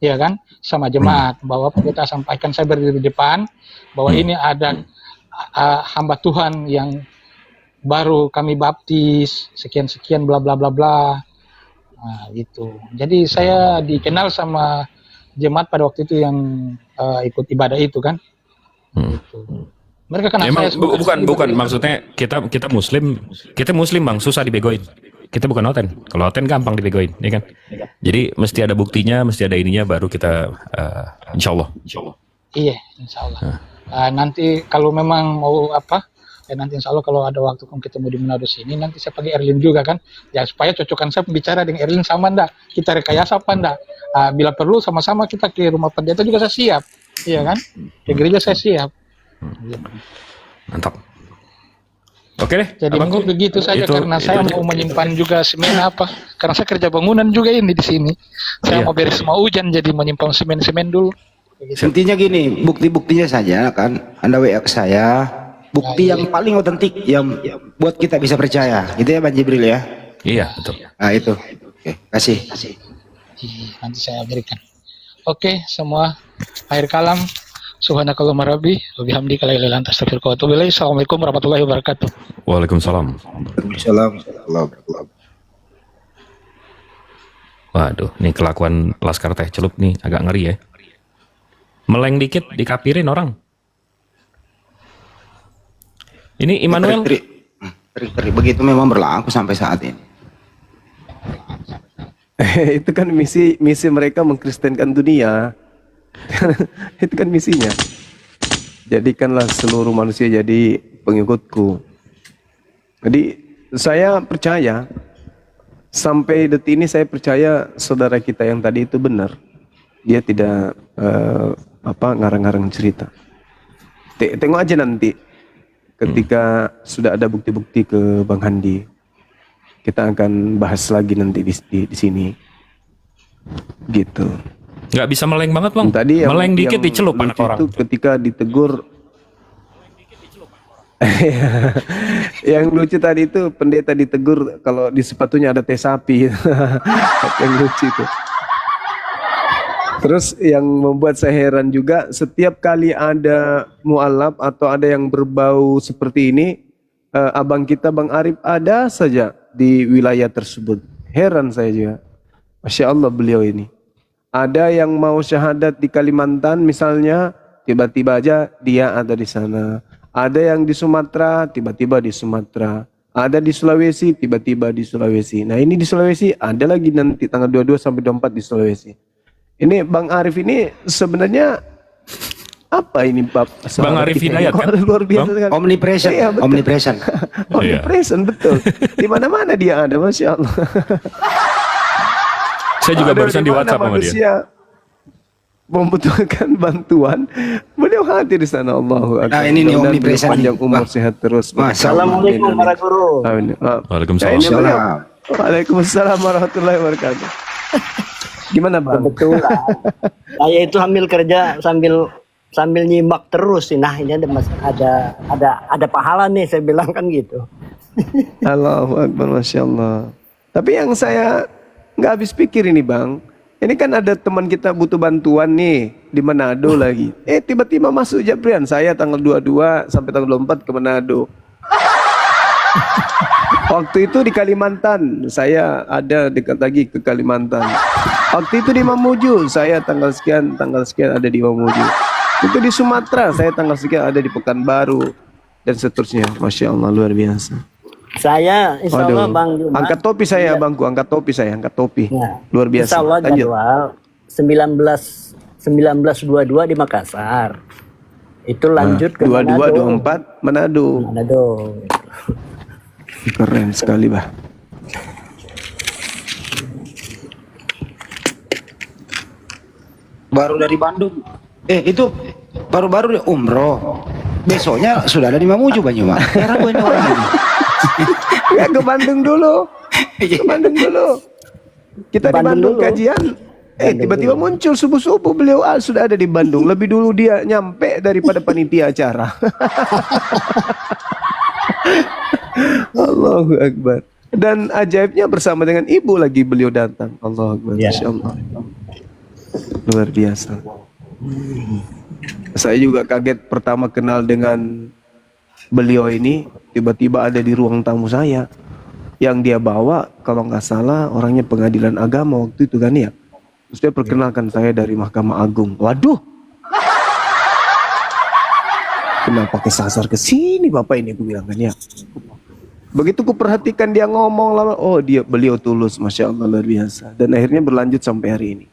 ya kan, sama jemaat, bahwa pendeta sampaikan, saya berdiri di depan, bahwa ini ada hamba Tuhan yang baru kami baptis, sekian bla bla bla bla. Nah, gitu. Jadi saya dikenal sama jemaat pada waktu itu yang ikut ibadah itu kan. Gitu. Mereka kenal saya bukan maksudnya kita muslim bang, susah dibegoin. Kita bukan oten. Kalau oten gampang dibegoin, ya kan? Jadi mesti ada buktinya, mesti ada ininya, baru kita insya Allah. Iya, insya Allah. Nanti kalau memang mau nanti insya Allah kalau ada waktu ketemu di Manado sini, nanti saya pakai Erlin juga kan, ya supaya cocokan saya bicara dengan Erlin sama ndak, kita rekayasa apa ndak, bila perlu sama-sama kita ke rumah pendeta juga saya siap, iya kan, ke gereja saya siap. Mantap. Oke deh. Jadi mungkin begitu saja, karena saya mau menyimpan juga semen karena saya kerja bangunan juga ini di sini, saya mau beres semua hujan, jadi menyimpan semen dulu. Intinya gini, bukti-buktinya saja kan, Anda WA ke saya. Bukti yang paling otentik yang buat kita bisa percaya, gitu ya Bang Jibril ya? Iya betul. Nah itu, oke, kasih. Nanti saya berikan. Oke, semua akhir kalam. Subhanakallahumma rabbi wa bihamdika la ilaha illa anta astaghfiruka wa atubu ilaik. Assalamualaikum warahmatullahi wabarakatuh. Waalaikumsalam. Waalaikumsalam warahmatullahi wabarakatuh. Waduh, nih kelakuan Laskar Teh Celup nih agak ngeri ya. Meleng dikit dikapirin orang. Ini Immanuel. Trik-trik begitu memang berlaku sampai saat ini. Itu kan misi mereka mengkristenkan dunia. Itu kan misinya. Jadikanlah seluruh manusia jadi pengikutku. Jadi saya percaya, sampai detik ini saya percaya saudara kita yang tadi itu benar. Dia tidak ngarang-ngarang cerita. Tengok aja nanti ketika sudah ada bukti-bukti ke Bang Handi. Kita akan bahas lagi nanti di sini. Gitu. Nggak bisa meleng banget Bang. Tadi meleng dikit dicelup anak orang. Itu ketika ditegur. Yang lucu tadi itu pendeta ditegur kalau di sepatunya ada teh sapi. Yang lucu itu. Terus yang membuat saya heran juga, setiap kali ada mualaf atau ada yang berbau seperti ini, abang kita Bang Arif ada saja di wilayah tersebut. Heran saya juga. Masya Allah beliau ini. Ada yang mau syahadat di Kalimantan misalnya, tiba-tiba aja dia ada di sana. Ada yang di Sumatera, tiba-tiba di Sumatera. Ada di Sulawesi, tiba-tiba di Sulawesi. Nah ini di Sulawesi, ada lagi nanti tanggal 22 sampai 24 di Sulawesi. Ini Bang Arif ini sebenarnya apa ini Pak? Bang Arif Hidayat kan? Luar biasa kan? Omnipresent, Iya, betul. omnipresent. Omnipresent betul. Di mana-mana dia ada, Masya Allah. Saya juga Ada barusan di WhatsApp sama dia. manusia membutuhkan bantuan, beliau hadir di sana. Allahu Akbar. Nah, ini nih Mudah-mudahan omnipresent. beliau panjang umur, sehat terus. Assalamualaikum para guru. Amin. Waalaikumsalam. Ini beliau. Waalaikumsalam warahmatullahi wabarakatuh. Gimana Bang? Kebetulan saya itu sambil kerja sambil nyimak terus. Nah ini ada pahala nih, saya bilang kan gitu. Allahu Akbar, Masya Allah. Tapi yang saya nggak habis pikir ini Bang, ini kan ada teman kita butuh bantuan nih di Manado lagi. Tiba-tiba masuk Japrian, saya tanggal 22 sampai tanggal 24 ke Manado. Waktu itu di Kalimantan, saya ada dekat lagi ke Kalimantan. Waktu itu di Mamuju, saya tanggal sekian ada di Mamuju. Itu di Sumatera, saya tanggal sekian ada di Pekanbaru dan seterusnya. Masya Allah, luar biasa. Saya insya Allah Bang Juma, angkat topi saya Bangku, angkat topi. Ya, Luar biasa. insya Allah Lanjut. jadwal 1922 di Makassar. Itu lanjut ke 22 24 Manado. Manado. Keren sekali bah. Baru dari Bandung. Itu baru-baru umroh. Besoknya sudah ada di Mamuju Banyumas. Heran gue ini orang ini. Ya ke Bandung dulu. Ke Bandung dulu. Kita di Bandung dulu. kajian. Tiba-tiba muncul subuh-subuh beliau sudah ada di Bandung. Lebih dulu dia nyampe daripada panitia acara. Allahu Akbar. Dan ajaibnya bersama dengan ibu lagi beliau datang. Allahu Akbar. Ya. Masya Allah. Luar biasa. Saya juga kaget pertama kenal dengan beliau ini. Tiba-tiba ada di ruang tamu saya. Yang dia bawa kalau nggak salah orangnya pengadilan agama waktu itu kan ya. Terus dia perkenalkan saya dari Mahkamah Agung. Waduh. Kenapa kesasar ke sini Bapak ini, aku bilang kan ya. Begitu ku perhatikan dia ngomong lama, beliau tulus, Masya Allah, luar biasa. Dan akhirnya berlanjut sampai hari ini.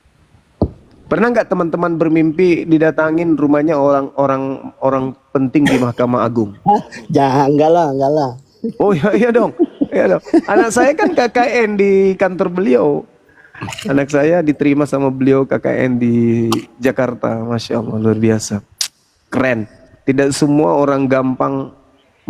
Pernah nggak teman-teman bermimpi didatangin rumahnya orang penting di Mahkamah Agung? Jangan, enggak lah. Oh iya dong. Iya dong. Anak saya kan KKN di kantor beliau. Anak saya diterima sama beliau KKN di Jakarta. Masya Allah, luar biasa. Keren. Tidak semua orang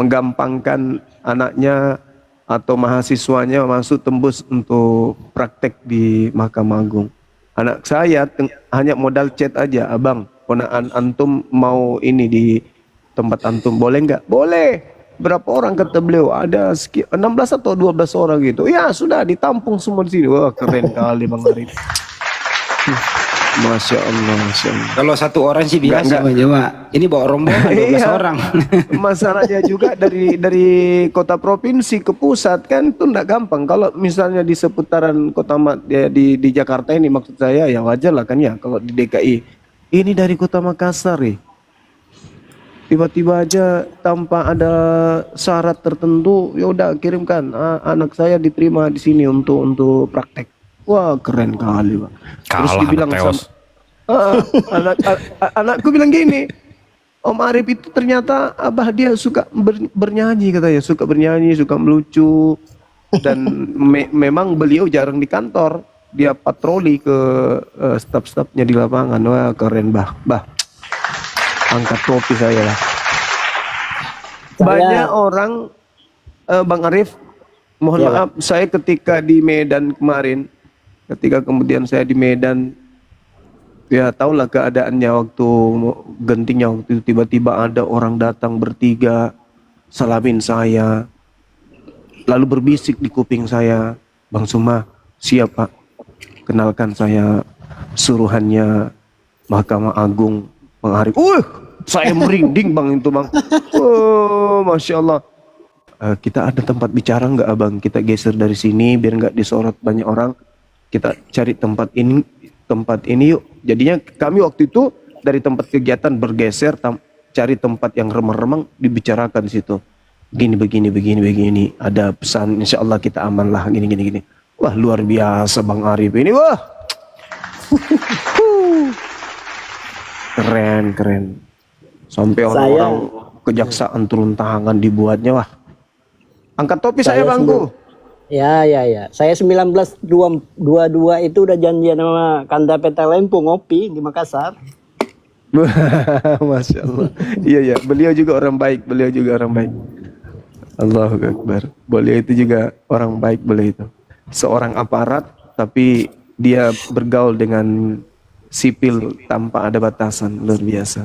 menggampangkan anaknya atau mahasiswanya masuk tembus untuk praktek di Mahkamah Agung. Anak saya hanya modal chat aja, abang, ponaan antum mau ini di tempat antum, boleh nggak? Boleh. Berapa orang kata beliau? Ada 16 atau 12 orang gitu. Ya sudah ditampung semua di sini. Wah keren kali Bang Arif. Masya Allah, Masya Allah. Kalau satu orang sih biasa, Enggak. Bang, cuma ini bawa rombongan 12 Iya. orang. Masalahnya juga dari kota provinsi ke pusat kan itu enggak gampang. Kalau misalnya di seputaran ya, di Jakarta ini maksud saya ya wajar lah kan ya. Kalau di DKI ini dari kota Makassar tiba-tiba aja tanpa ada syarat tertentu ya udah kirimkan anak saya diterima di sini untuk praktek. Wah keren kali Pak. Terus Kalah dibilang anak teos. anakku bilang gini, Om Arif itu ternyata abah dia suka bernyanyi katanya, suka bernyanyi, suka melucu, dan memang beliau jarang di kantor, dia patroli ke staf-stafnya di lapangan. Wah keren bah, angkat topi saya lah. Banyak orang, Bang Arif, mohon maaf, saya ketika di Medan kemarin, ketika kemudian saya di Medan, ya tahulah keadaannya waktu gentingnya waktu itu tiba-tiba ada orang datang bertiga salamin saya lalu berbisik di kuping saya, Bang Suma, siapa? Kenalkan saya suruhannya Mahkamah Agung Bang Arif. Saya merinding Bang itu Bang. Masya Allah. Kita ada tempat bicara nggak Abang? Kita geser dari sini biar nggak disorot banyak orang. Kita cari tempat ini yuk. Jadinya kami waktu itu dari tempat kegiatan bergeser cari tempat yang remang-remang dibicarakan di situ. Begini. Ada pesan, insya Allah kita aman lah. Gini. Wah luar biasa Bang Arif ini. Wah. Keren. Sampai orang-orang kejaksaan turun tangan dibuatnya wah. Angkat topi saya Bangku. Ya. Saya 1922 itu udah janjian sama Kanda Peta Lempu ngopi di Makassar. Masya Allah. Iya. Beliau juga orang baik. Allahu Akbar. Beliau itu juga orang baik beliau itu. Seorang aparat tapi dia bergaul dengan sipil tanpa ada batasan. Luar biasa.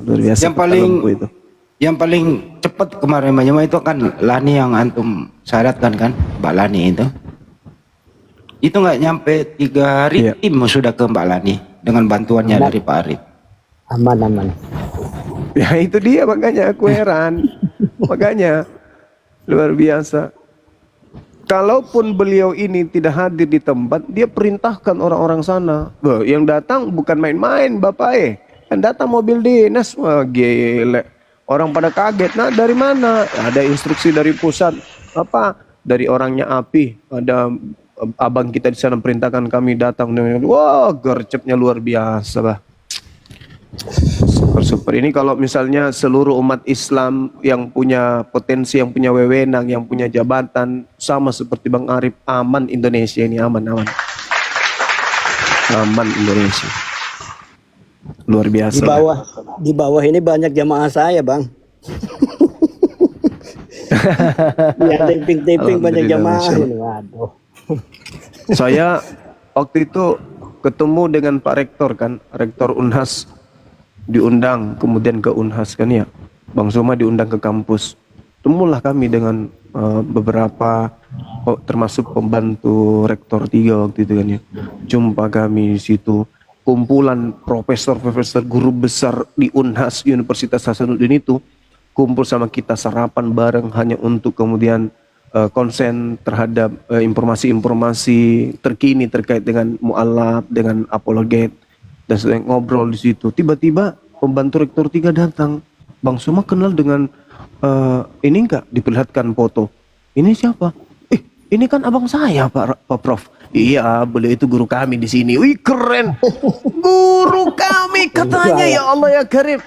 Yang paling cepat kemarin itu kan Lani yang antum syaratkan kan, Mbak Lani itu. Itu nggak nyampe 3 hari tim sudah ke Mbak Lani dengan bantuannya dari Pak Arif. Aman. Ya itu dia makanya aku heran. Makanya luar biasa. Kalaupun beliau ini tidak hadir di tempat, dia perintahkan orang-orang sana. Yang datang bukan main-main Bapak yang datang mobil dinas. Wah gile. Orang pada kaget. Nah dari mana? Ada instruksi dari pusat. Apa? Dari orangnya API. Ada abang kita di sana perintahkan kami datang. Wah gercepnya luar biasa bah. Super ini kalau misalnya seluruh umat Islam yang punya potensi, yang punya wewenang, yang punya jabatan sama seperti Bang Arif, aman Indonesia ini, aman Indonesia. Luar biasa. Di bawah ini banyak jamaah saya, Bang. Ada tiping banyak jamaah ini. Waduh. Saya waktu itu ketemu dengan Pak Rektor kan, Rektor Unhas diundang kemudian ke Unhas kan ya. Bang Soma diundang ke kampus. Temulah kami dengan beberapa termasuk pembantu Rektor 3 waktu itu kan ya. Jumpa kami di situ. Kumpulan profesor guru besar di Unhas Universitas Hasanuddin itu kumpul sama kita sarapan bareng hanya untuk kemudian konsen terhadap informasi-informasi terkini terkait dengan mu'alaf, dengan apologet, dan sedang ngobrol di situ. Tiba-tiba pembantu Rektor 3 datang. Bang Suma kenal dengan ini enggak? Diperlihatkan foto. Ini siapa? Ini kan abang saya Pak Prof. Iya, beliau itu guru kami di sini. Wih keren, guru kami katanya ya Allah ya Karim.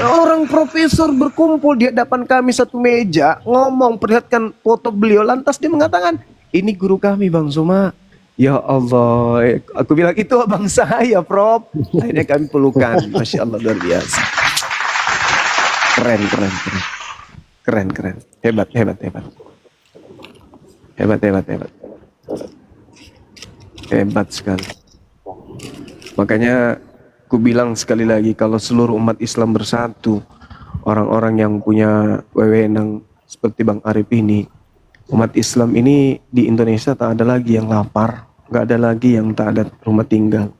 Orang profesor berkumpul di hadapan kami satu meja, ngomong perlihatkan foto beliau, lantas dia mengatakan ini guru kami Bang Suma. Ya Allah, aku bilang itu abang saya Prof. Akhirnya kami pelukan, Masya Allah luar biasa. Keren, hebat. Hebat sekali. Makanya ku bilang sekali lagi, kalau seluruh umat Islam bersatu, orang-orang yang punya wewenang seperti Bang Arif ini, umat Islam ini di Indonesia tak ada lagi yang lapar, nggak ada lagi yang tak ada rumah tinggal.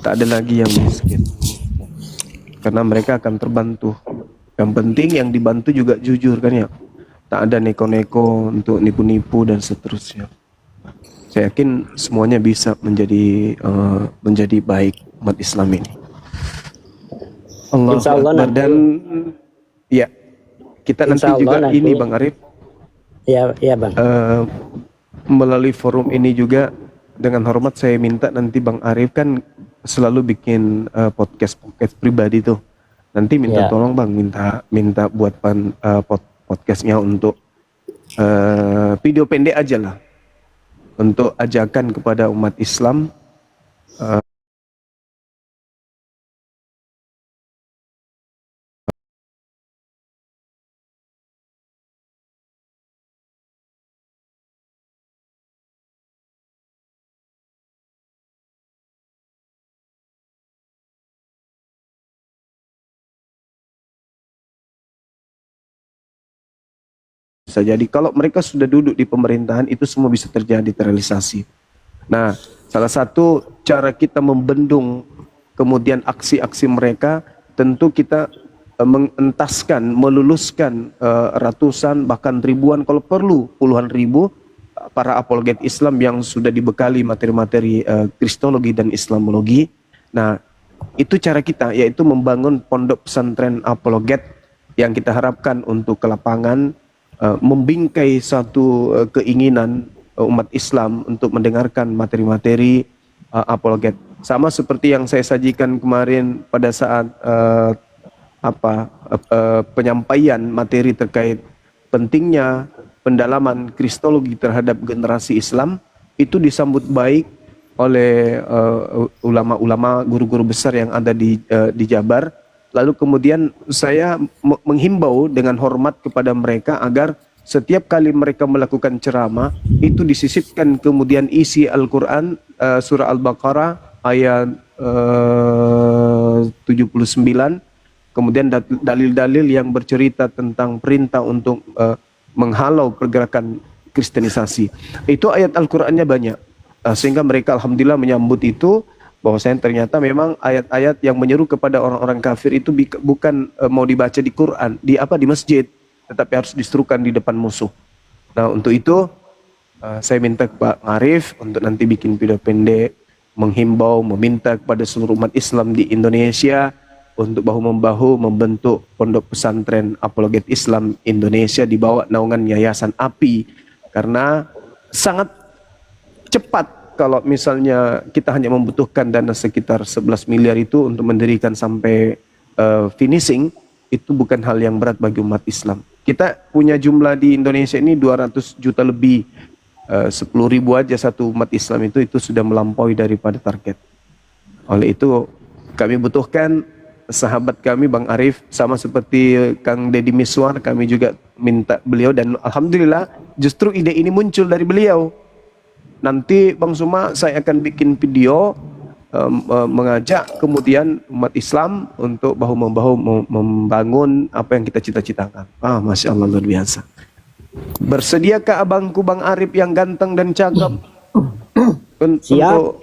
tak ada lagi yang miskin. Karena mereka akan terbantu. Yang penting yang dibantu juga jujur kan ya. Tak ada neko-neko untuk nipu-nipu dan seterusnya. Saya yakin semuanya bisa menjadi baik umat Islam ini. Allah Akbar. Dan ya, kita nanti juga ini Bang Arif. Ya Bang. Melalui forum ini juga dengan hormat saya minta nanti Bang Arif kan selalu bikin podcast pribadi tuh. Nanti minta tolong Bang, minta buat podcastnya untuk video pendek aja lah, untuk ajakan kepada umat Islam. Bisa jadi kalau mereka sudah duduk di pemerintahan itu semua bisa terrealisasi. Nah, salah satu cara kita membendung kemudian aksi-aksi mereka, tentu kita mengentaskan, meluluskan ratusan bahkan ribuan, kalau perlu puluhan ribu para apologet Islam yang sudah dibekali materi-materi kristologi dan islamologi. Nah, itu cara kita, yaitu membangun pondok pesantren apologet yang kita harapkan untuk ke lapangan, membingkai satu keinginan umat Islam untuk mendengarkan materi-materi apologet. Sama seperti yang saya sajikan kemarin pada saat penyampaian materi terkait pentingnya pendalaman kristologi terhadap generasi Islam, itu disambut baik oleh ulama-ulama, guru-guru besar yang ada di Jabar. Lalu kemudian saya menghimbau dengan hormat kepada mereka agar setiap kali mereka melakukan ceramah itu disisipkan kemudian isi Al-Quran, surah Al-Baqarah ayat 79, kemudian dalil-dalil yang bercerita tentang perintah untuk menghalau pergerakan kristenisasi. Itu ayat Al-Qurannya banyak, sehingga mereka alhamdulillah menyambut itu, bahwasanya ternyata memang ayat-ayat yang menyeru kepada orang-orang kafir itu bukan mau dibaca di Quran, di masjid, tetapi harus diserukan di depan musuh. Nah, untuk itu saya minta ke Pak Arif untuk nanti bikin video pendek, menghimbau, meminta kepada seluruh umat Islam di Indonesia untuk bahu-membahu membentuk pondok pesantren apologet Islam Indonesia di bawah naungan Yayasan API, karena sangat cepat. Kalau misalnya kita hanya membutuhkan dana sekitar 11 miliar itu untuk mendirikan sampai finishing, itu bukan hal yang berat bagi umat Islam. Kita punya jumlah di Indonesia ini 200 juta lebih, 10.000 aja satu umat Islam itu sudah melampaui daripada target. Oleh itu kami butuhkan sahabat kami Bang Arif, sama seperti Kang Deddy Miswar, kami juga minta beliau, dan alhamdulillah justru ide ini muncul dari beliau. Nanti Bang Suma saya akan bikin video mengajak kemudian umat Islam untuk bahu-membahu membangun apa yang kita cita-citakan. Masya Allah, luar biasa. Bersediakah abangku Bang Arif yang ganteng dan cakep untuk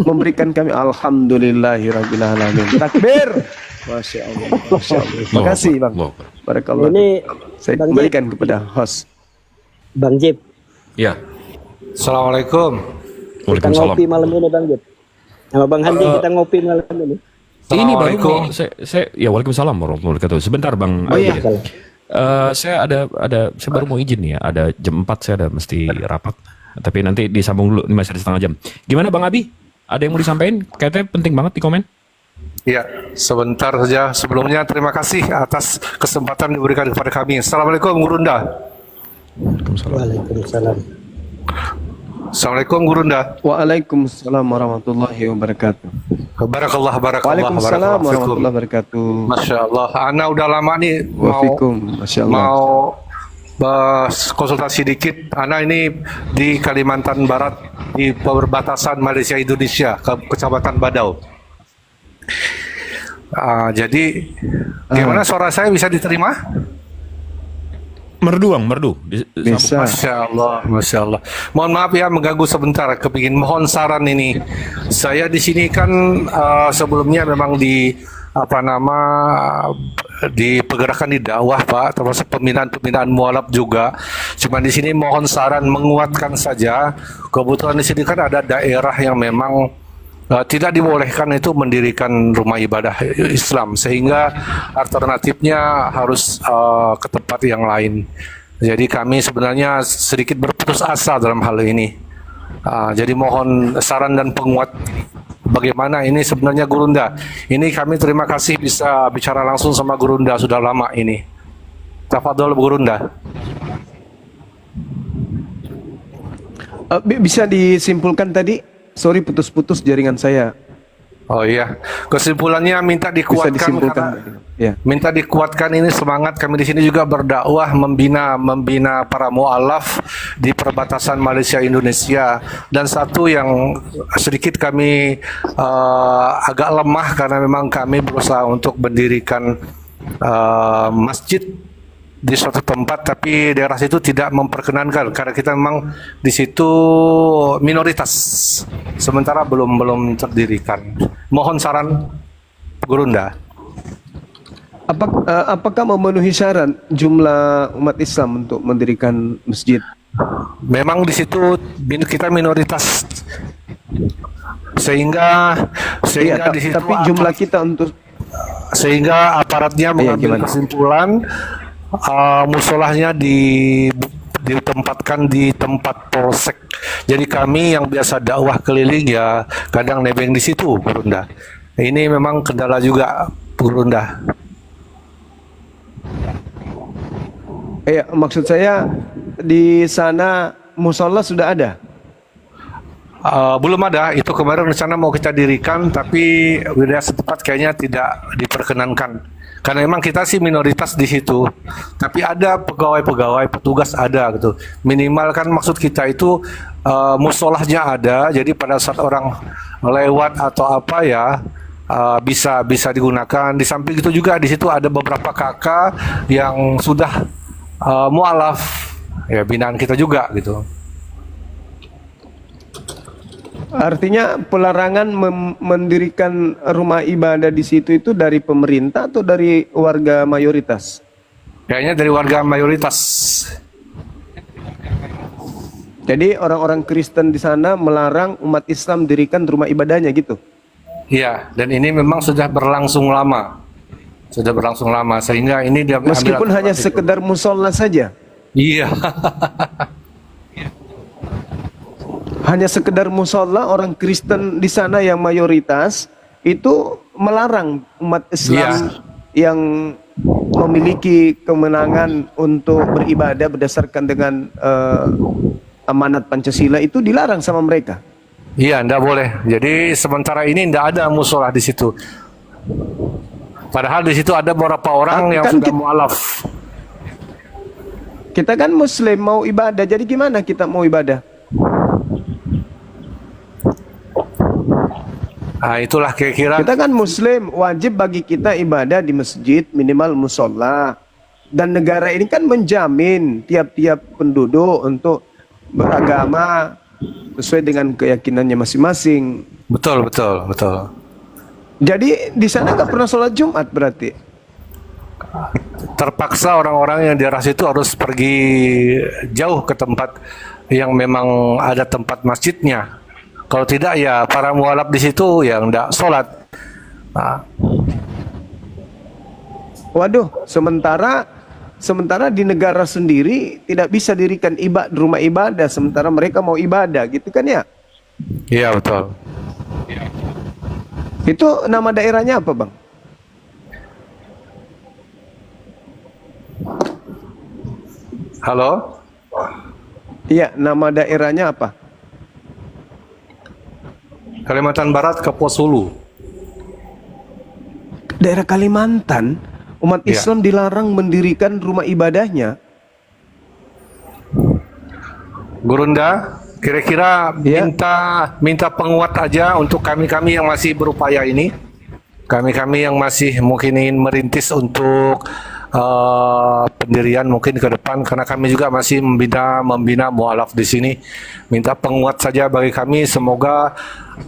memberikan kami? Alhamdulillahirrabbilalamin. Takbir. Masya Allah, Masya Allah. Terima kasih Bang. Barakallah. Ini saya kembalikan kepada host Bang Jip. Ya. Assalamualaikum. Kita ngopi malam ini Bang Jip. Sama Bang Handi kita ngopi malam ini. Ini baru saya ya, waalaikumsalam warahmatullahi wabarakatuh. Sebentar Bang. Iya. Saya saya baru mau izin ya. Ada jam 4 saya ada mesti rapat. Tapi nanti disambung dulu, ini masih ada setengah jam. Gimana Bang Abi? Ada yang mau disampaikan? Kayaknya penting banget di komen. Ya, sebentar saja. Sebelumnya terima kasih atas kesempatan diberikan kepada kami. Assalamualaikum Gurunda. Waalaikumsalam. Assalamualaikum Gurunda. Waalaikumsalam warahmatullahi wabarakatuh. Barakallah. Waalaikumsalam warahmatullahi wabarakatuh. Masya Allah. Ana udah lama nih Masya Allah. mau konsultasi dikit. Ana ini di Kalimantan Barat, di perbatasan Malaysia Indonesia, Kecamatan Badau. Jadi gimana suara saya bisa diterima? Merdu bang, merdu. Bisa. Masya Allah, Masya Allah. Mohon maaf ya mengganggu sebentar. Kepingin mohon saran ini. Saya di sini kan sebelumnya memang di di pergerakan di dakwah Pak, termasuk pembinaan mualaf juga. Cuma di sini mohon saran menguatkan saja. Kebetulan di sini kan ada daerah yang memang tidak dibolehkan itu mendirikan rumah ibadah Islam, sehingga alternatifnya harus ke tempat yang lain. Jadi kami sebenarnya sedikit berputus asa dalam hal ini. Jadi mohon saran dan penguat bagaimana ini sebenarnya Gurunda. Ini kami terima kasih bisa bicara langsung sama Gurunda, sudah lama ini. Tafadhol Gurunda. Bisa disimpulkan tadi? Sorry putus-putus jaringan saya. Oh iya, kesimpulannya minta Bisa dikuatkan disimpulkan. Ya. minta dikuatkan ini semangat kami di sini juga berdakwah membina para mualaf di perbatasan Malaysia Indonesia. Dan satu yang sedikit kami agak lemah karena memang kami berusaha untuk mendirikan masjid di suatu tempat, tapi daerah situ tidak memperkenankan karena kita memang di situ minoritas, sementara belum terdirikan. Mohon saran Gurunda. Apakah memenuhi syarat jumlah umat Islam untuk mendirikan masjid? Memang di situ kita minoritas, sehingga Iya, di situ tapi jumlah kita untuk sehingga aparatnya mengambil gimana? kesimpulan musolahnya ditempatkan di tempat polsek. Jadi kami yang biasa dakwah keliling ya kadang nebeng di situ, Gurunda. Ini memang kendala juga, Gurunda. Iya, maksud saya di sana musola sudah ada. Belum ada, itu kemarin rencana mau kita dirikan, tapi wilayah setempat kayaknya tidak diperkenankan. Karena memang kita sih minoritas di situ, tapi ada pegawai-pegawai, petugas ada gitu. Minimal kan maksud kita itu musolahnya ada, jadi pada saat orang lewat atau apa ya bisa digunakan. Di samping itu juga di situ ada beberapa kakak yang sudah mualaf, ya binaan kita juga gitu. Artinya pelarangan mendirikan rumah ibadah di situ itu dari pemerintah atau dari warga mayoritas? Kayaknya dari warga mayoritas. Jadi orang-orang Kristen di sana melarang umat Islam dirikan rumah ibadahnya gitu? Iya, dan ini memang sudah berlangsung lama. Sudah berlangsung lama, sehingga ini dia Meskipun hanya sekedar musola saja? Iya. Hanya sekedar musola, orang Kristen di sana yang mayoritas itu melarang umat Islam yang memiliki kemenangan untuk beribadah berdasarkan dengan amanat Pancasila itu dilarang sama mereka. Iya, enggak boleh. Jadi sementara ini enggak ada musola di situ. Padahal di situ ada beberapa orang yang sudah mualaf. Kita kan Muslim mau ibadah, jadi gimana kita mau ibadah? Nah, itulah kira-kira. Kita kan Muslim, wajib bagi kita ibadah di masjid minimal musola. Dan negara ini kan menjamin tiap-tiap penduduk untuk beragama sesuai dengan keyakinannya masing-masing. Betul, betul, betul. Jadi di sana nggak pernah sholat Jumat berarti? Terpaksa orang-orang yang di daerah situ harus pergi jauh ke tempat yang memang ada tempat masjidnya. Kalau tidak ya para mualaf di situ yang tidak sholat. Nah. Waduh, sementara di negara sendiri tidak bisa dirikan rumah ibadah, sementara mereka mau ibadah, gitu kan ya? Iya betul. Itu nama daerahnya apa, Bang? Halo? Iya, nama daerahnya apa? Kalimantan Barat, Keposulu. Daerah Kalimantan, umat Islam dilarang mendirikan rumah ibadahnya. Gurunda, kira-kira minta penguat aja untuk kami-kami yang masih berupaya ini. Kami-kami yang masih mungkin ingin merintis untuk pendirian mungkin ke depan, karena kami juga masih membina mualaf di sini. Minta penguat saja bagi kami. Semoga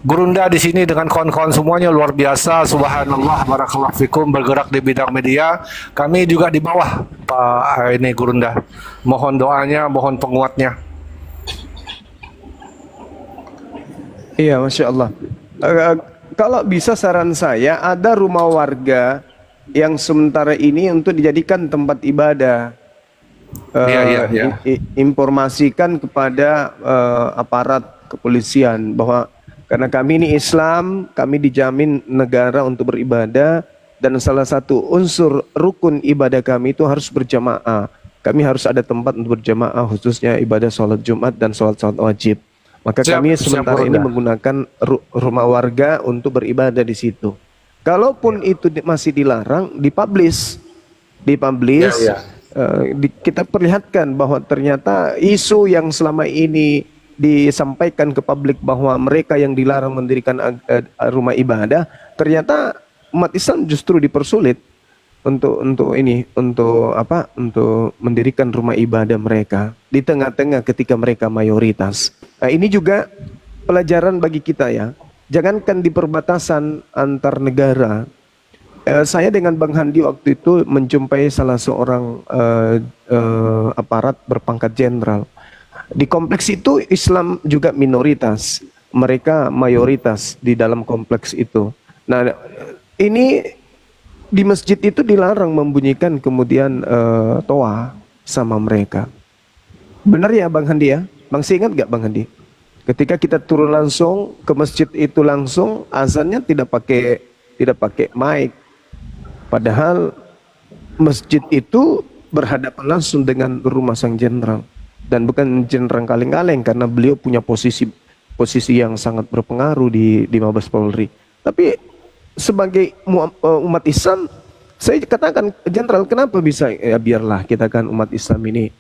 Gurunda di sini dengan kawan-kawan semuanya luar biasa. Subhanallah, barakallahu fikum, bergerak di bidang media. Kami juga di bawah Pak ini Gurunda. Mohon doanya, mohon penguatnya. Iya, Masya Allah. Kalau bisa saran saya, ada rumah warga yang sementara ini untuk dijadikan tempat ibadah. Informasikan kepada aparat kepolisian bahwa karena kami ini Islam, kami dijamin negara untuk beribadah, dan salah satu unsur rukun ibadah kami itu harus berjamaah. Kami harus ada tempat untuk berjamaah, khususnya ibadah sholat Jumat dan sholat-sholat wajib. Maka kami sementara ini menggunakan rumah warga untuk beribadah di situ. Kalaupun itu masih dilarang, dipublish, kita perlihatkan bahwa ternyata isu yang selama ini disampaikan ke publik bahwa mereka yang dilarang mendirikan rumah ibadah, ternyata umat Islam justru dipersulit untuk mendirikan rumah ibadah mereka di tengah-tengah ketika mereka mayoritas. Nah, ini juga pelajaran bagi kita ya. Jangankan di perbatasan antar negara. Saya dengan Bang Handi waktu itu menjumpai salah seorang aparat berpangkat jenderal. Di kompleks itu Islam juga minoritas, mereka mayoritas di dalam kompleks itu. Nah, ini di masjid itu dilarang membunyikan kemudian toa sama mereka. Benar ya Bang Handi ya? Bang ingat gak Bang Handi? Ketika kita turun langsung ke masjid itu langsung azannya tidak pakai mic. Padahal masjid itu berhadapan langsung dengan rumah sang jenderal. Dan bukan jenderal kaleng-kaleng, karena beliau punya posisi yang sangat berpengaruh di Mabes Polri. Tapi sebagai umat Islam, saya katakan, jenderal kenapa bisa, ya biarlah kita kan umat Islam ini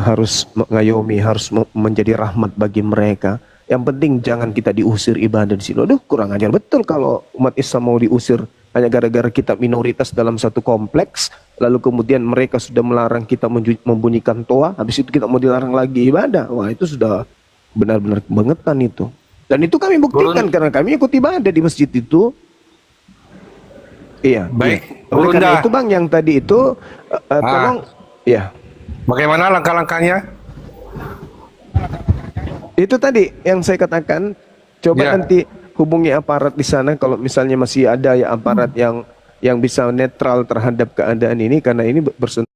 harus mengayomi, harus menjadi rahmat bagi mereka. Yang penting jangan kita diusir ibadah di sini. Aduh, kurang ajar betul kalau umat Islam mau diusir hanya gara-gara kita minoritas dalam satu kompleks, lalu kemudian mereka sudah melarang kita membunyikan toa, habis itu kita mau dilarang lagi ibadah. Wah, itu sudah benar-benar kebangetan itu. Dan itu kami buktikan karena kami ikut ibadah di masjid itu. Iya, baik. Oleh karena itu Bang, yang tadi itu tolong ya. Bagaimana langkah-langkahnya? Itu tadi yang saya katakan, coba nanti hubungi aparat di sana kalau misalnya masih ada ya aparat yang bisa netral terhadap keadaan ini, karena ini bersentuhan